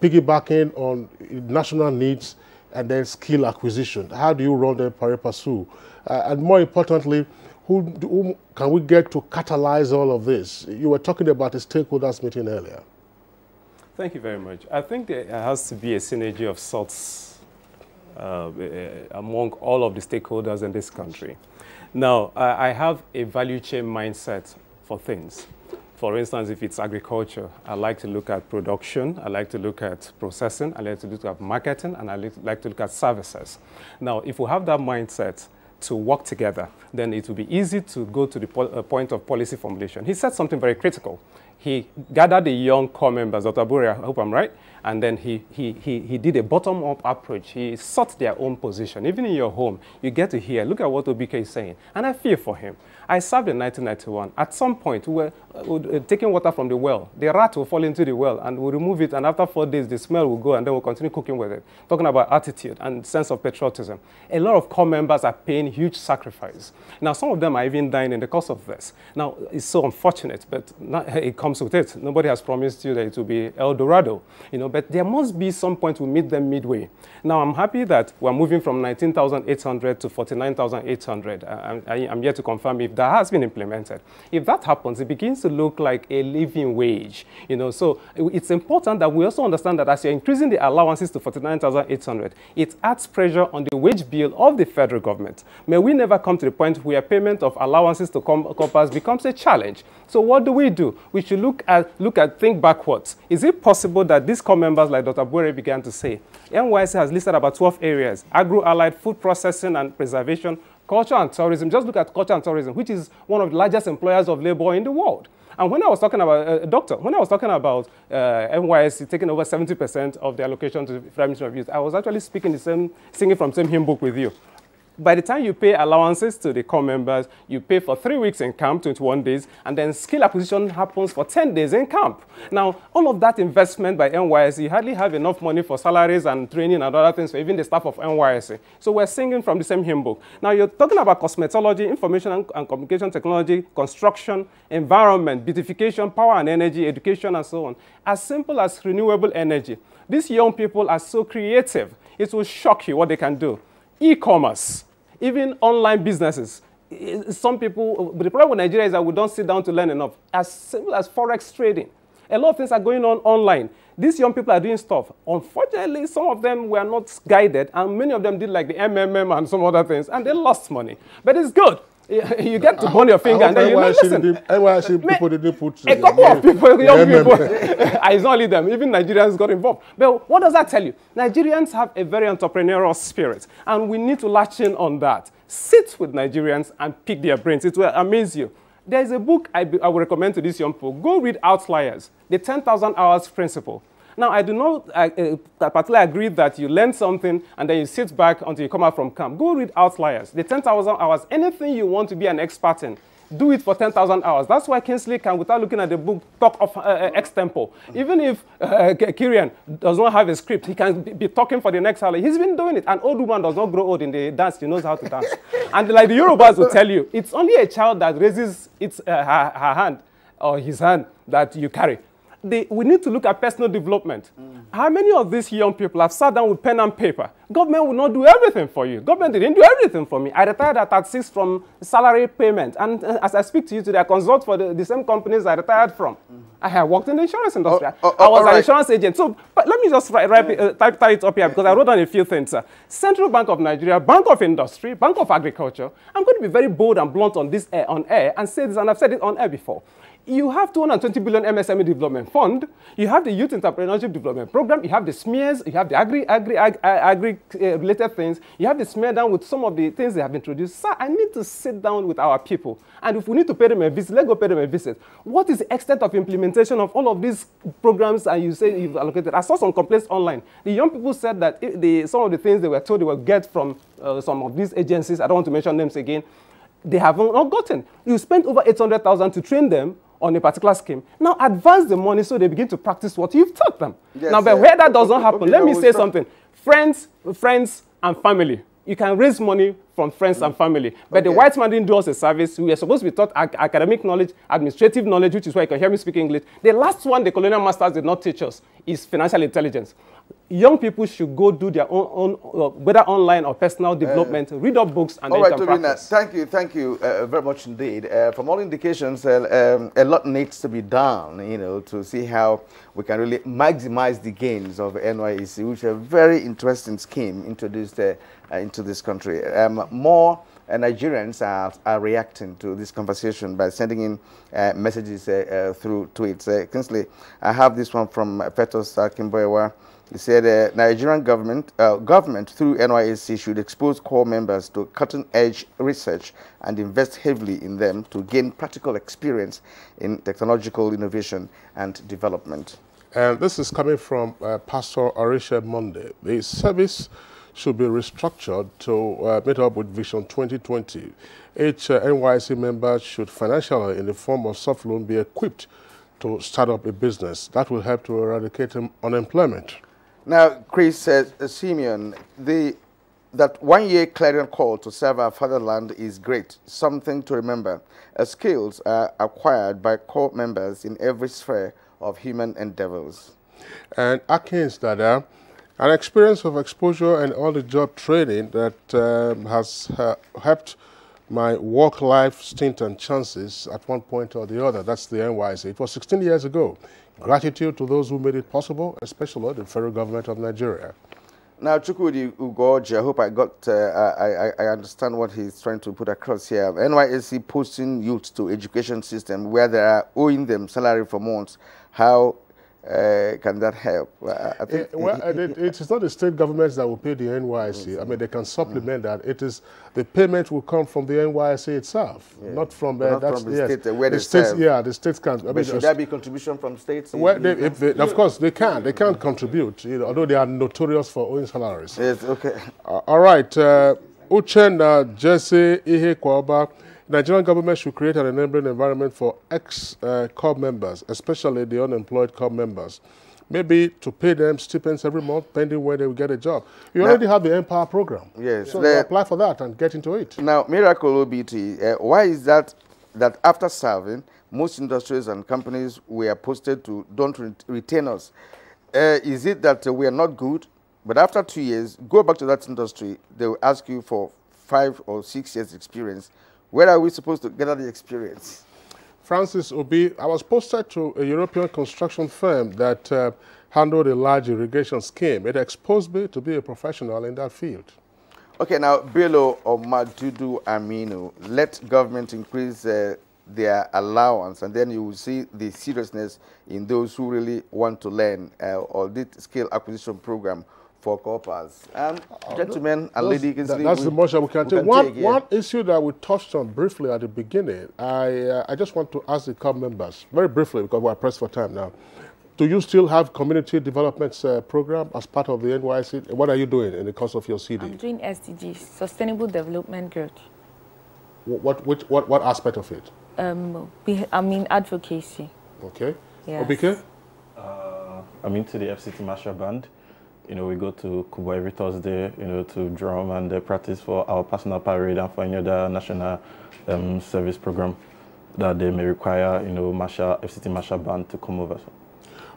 piggybacking on national needs and then skill acquisition? How do you run the pari passu? And more importantly, who can we get to catalyze all of this? You were talking about the stakeholders meeting earlier. Thank you very much. I think there has to be a synergy of sorts among all of the stakeholders in this country. Now, I have a value chain mindset for things. For instance, if it's agriculture, I like to look at production, I like to look at processing, I like to look at marketing, and I like to look at services. Now, if we have that mindset to work together, then it will be easy to go to the point of policy formulation. He said something very critical. He gathered the young core members, Dr. Abuere, I hope I'm right, and then he did a bottom-up approach. He sought their own position. Even in your home, you get to hear, look at what Obike is saying, and I fear for him. I served in 1991. At some point, we were taking water from the well. The rat will fall into the well, and we'll remove it, and after 4 days, the smell will go, and then we'll continue cooking with it. Talking about attitude and sense of patriotism. A lot of core members are paying huge sacrifice. Now, some of them are even dying in the course of this. Now, it's so unfortunate, but it comes with it. Nobody has promised you that it will be El Dorado, you know, but there must be some point we meet them midway. Now, I'm happy that we're moving from 19,800 to 49,800. I'm yet to confirm if that has been implemented. If that happens, it begins to look like a living wage, you know, so it's important that we also understand that as you're increasing the allowances to 49,800, it adds pressure on the wage bill of the federal government. May we never come to the point where payment of allowances to corpers becomes a challenge. So what do? We should think backwards. Is it possible that these core members, like Dr. Abuere began to say, NYSC has listed about 12 areas: agro-allied, food processing and preservation, culture and tourism. Just look at culture and tourism, which is one of the largest employers of labor in the world. And when I was talking about, doctor, when I was talking about NYSC taking over 70% of the allocation to Federal Ministry of Youth, I was actually singing from the same hymn book with you. By the time you pay allowances to the core members, you pay for 3 weeks in camp, 21 days, and then skill acquisition happens for 10 days in camp. Now, all of that investment by NYSC, you hardly have enough money for salaries and training and other things for even the staff of NYSC. So we're singing from the same hymn book. Now, you're talking about cosmetology, information and communication technology, construction, environment, beautification, power and energy, education, and so on. As simple as renewable energy. These young people are so creative. It will shock you what they can do. E-commerce, even online businesses. Some people, the problem with Nigeria is that we don't sit down to learn enough. As simple as forex trading. A lot of things are going on online. These young people are doing stuff. Unfortunately, some of them were not guided, and many of them did like the MMM and some other things, and they lost money. But it's good. You get to burn your finger and then you know, listen. NYSC people didn't put a couple of people, young people. It's not only them, even Nigerians got involved. But what does that tell you? Nigerians have a very entrepreneurial spirit, and we need to latch in on that. Sit with Nigerians and pick their brains. It will amaze you. There's a book I would recommend to these young people. Go read Outliers, the 10,000 Hours Principle. Now, I do not particularly agree that you learn something and then you sit back until you come out from camp. Go read Outliers, the 10,000 hours. Anything you want to be an expert in, do it for 10,000 hours. That's why Kingsley can, without looking at the book, talk of extempo. Even if Kirian does not have a script, he can be talking for the next hour. He's been doing it. An old woman does not grow old in the dance. She knows how to dance. And like the Yorubas will tell you, it's only a child that raises her hand or his hand that you carry. We need to look at personal development. How many of these young people have sat down with pen and paper? Government will not do everything for you. Government didn't do everything for me. I retired at 36 from salary payment. And as I speak to you today, I consult for the same companies I retired from. I have worked in the insurance industry. I was an insurance agent. So but let me just tie it up here because I wrote down a few things. Central Bank of Nigeria, Bank of Industry, Bank of Agriculture. I'm going to be very bold and blunt on this on air and say this, and I've said it on air before. You have 220 billion MSME Development Fund. You have the Youth Entrepreneurship Development Program. You have the SMEARS. You have the agri-related things. You have the SMEAR down with some of the things they have introduced. Sir, I need to sit down with our people. And if we need to pay them a visit, let's go pay them a visit. What is the extent of implementation of all of these programs and you say you've allocated? I saw some complaints online. The young people said that some of the things they were told they will get from some of these agencies, I don't want to mention names again, they have not gotten. You spent over 800,000 to train them on a particular scheme. Now advance the money so they begin to practice what you've taught them. Yes, now, but where that does not happen, let me say something. Friends and family. You can raise money from friends and family. But the white man didn't do us a service. We were supposed to be taught academic knowledge, administrative knowledge, which is why you can hear me speak English. The last one the colonial masters did not teach us is financial intelligence. Young people should go do their own whether online or personal development, read up books, and then can practice. Thank you very much indeed. From all indications, a lot needs to be done, to see how we can really maximize the gains of NYSC, which is a very interesting scheme introduced into this country. More Nigerians are reacting to this conversation by sending in messages through tweets. Kingsley, I have this one from Fetos Kimboewa. He said Nigerian government through NYSC should expose core members to cutting-edge research and invest heavily in them to gain practical experience in technological innovation and development. And this is coming from Pastor Arisha Monday. The service should be restructured to meet up with Vision 2020. Each NYSC member should financially, in the form of soft loan, be equipped to start up a business. That will help to eradicate unemployment. Now, Chris says, Simeon, that one-year clarion call to serve our fatherland is great, something to remember. Skills are acquired by core members in every sphere of human endeavors. And Akins Dada, an experience of exposure and on-the-job training that has helped my work-life stint and chances at one point or the other. That's the NYSC. It was 16 years ago. Gratitude to those who made it possible, especially the federal government of Nigeria. Now, Chukwudi Ugoji, I hope I understand what he's trying to put across here. NYSC posting youth to education system where they are owing them salary for months. How can that help? I think it is not the state governments that will pay the NYSC. I mean, they can supplement that. It is the payment will come from the NYSC itself, not from not that's from the state where the they states. serve. Yeah, the states can. But should there be contribution from states? Well, of course they can. They can contribute. You know, although they are notorious for owing salaries. Yes. Okay. All right. Uchenna Jesse Ihe Kwaba. Nigerian government should create an enabling environment for ex-corps members, especially the unemployed corps members, maybe to pay them stipends every month, pending where they will get a job. You already have the Empower program. Yes. So you apply for that and get into it. Now, Miracle OBT, why is that after serving, most industries and companies we are posted to don't retain us? Is it that we are not good, but after 2 years, go back to that industry, they will ask you for 5 or 6 years experience. Where are we supposed to gather the experience? Francis Obi, I was posted to a European construction firm that handled a large irrigation scheme. It exposed me to be a professional in that field. Okay, now, Bello or Madudu Aminu, let government increase their allowance, and then you will see the seriousness in those who really want to learn or did skill acquisition program for corpers. Gentlemen and ladies, that's the most we can take. One issue that we touched on briefly at the beginning, I just want to ask the club members, very briefly, because we're pressed for time now. Do you still have community development program as part of the NYSC? What are you doing in the course of your CD? I'm doing SDGs, Sustainable Development Growth. What aspect of it? I'm in advocacy. Okay. Yes. Obike? I'm into the FCT Marshall Band. You know, we go to Kubo every Thursday, you know, to drum and practice for our personal parade and for any other national service program that they may require, you know, FCT Marshall Band to come over.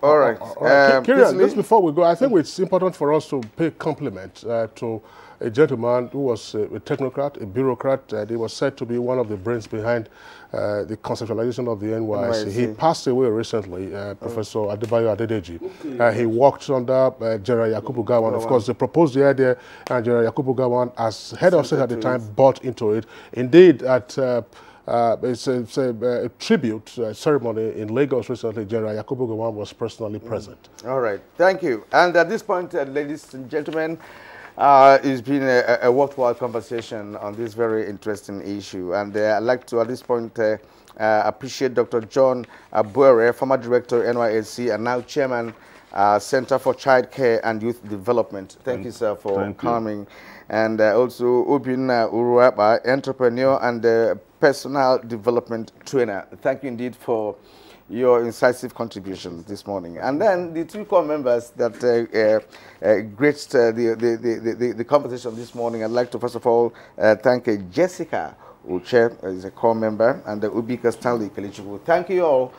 All right. Kirian, just before we go, I think it's important for us to pay compliment to a gentleman who was a technocrat, a bureaucrat. He was said to be one of the brains behind the conceptualization of the NYSC. He passed away recently, Professor Adebayo Adedeji. Okay. He worked under General Yakubu Gowon. Of course, they proposed the idea, and General Yakubu Gowon, as head of state at the time, bought into it. Indeed, it's a tribute ceremony in Lagos recently. General Yakubu Gowon was personally present. All right. Thank you. And at this point, ladies and gentlemen, it's been a worthwhile conversation on this very interesting issue. And I'd like to, at this point, appreciate Dr. John Abuere, former director NYSC and now chairman, Center for Child Care and Youth Development. Thank you, sir, for coming. And also Obinna Uruaba, entrepreneur and personal development trainer. Thank you indeed for your incisive contribution this morning. And then the two core members that graced the conversation this morning, I'd like to first of all thank Jessica Uche, is a core member, and Ubika Stanley Kelichukwu. Thank you all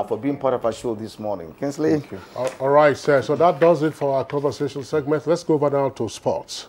for being part of our show this morning. Kinsley? Thank you. All right, sir. So that does it for our conversation segment. Let's go over now to sports.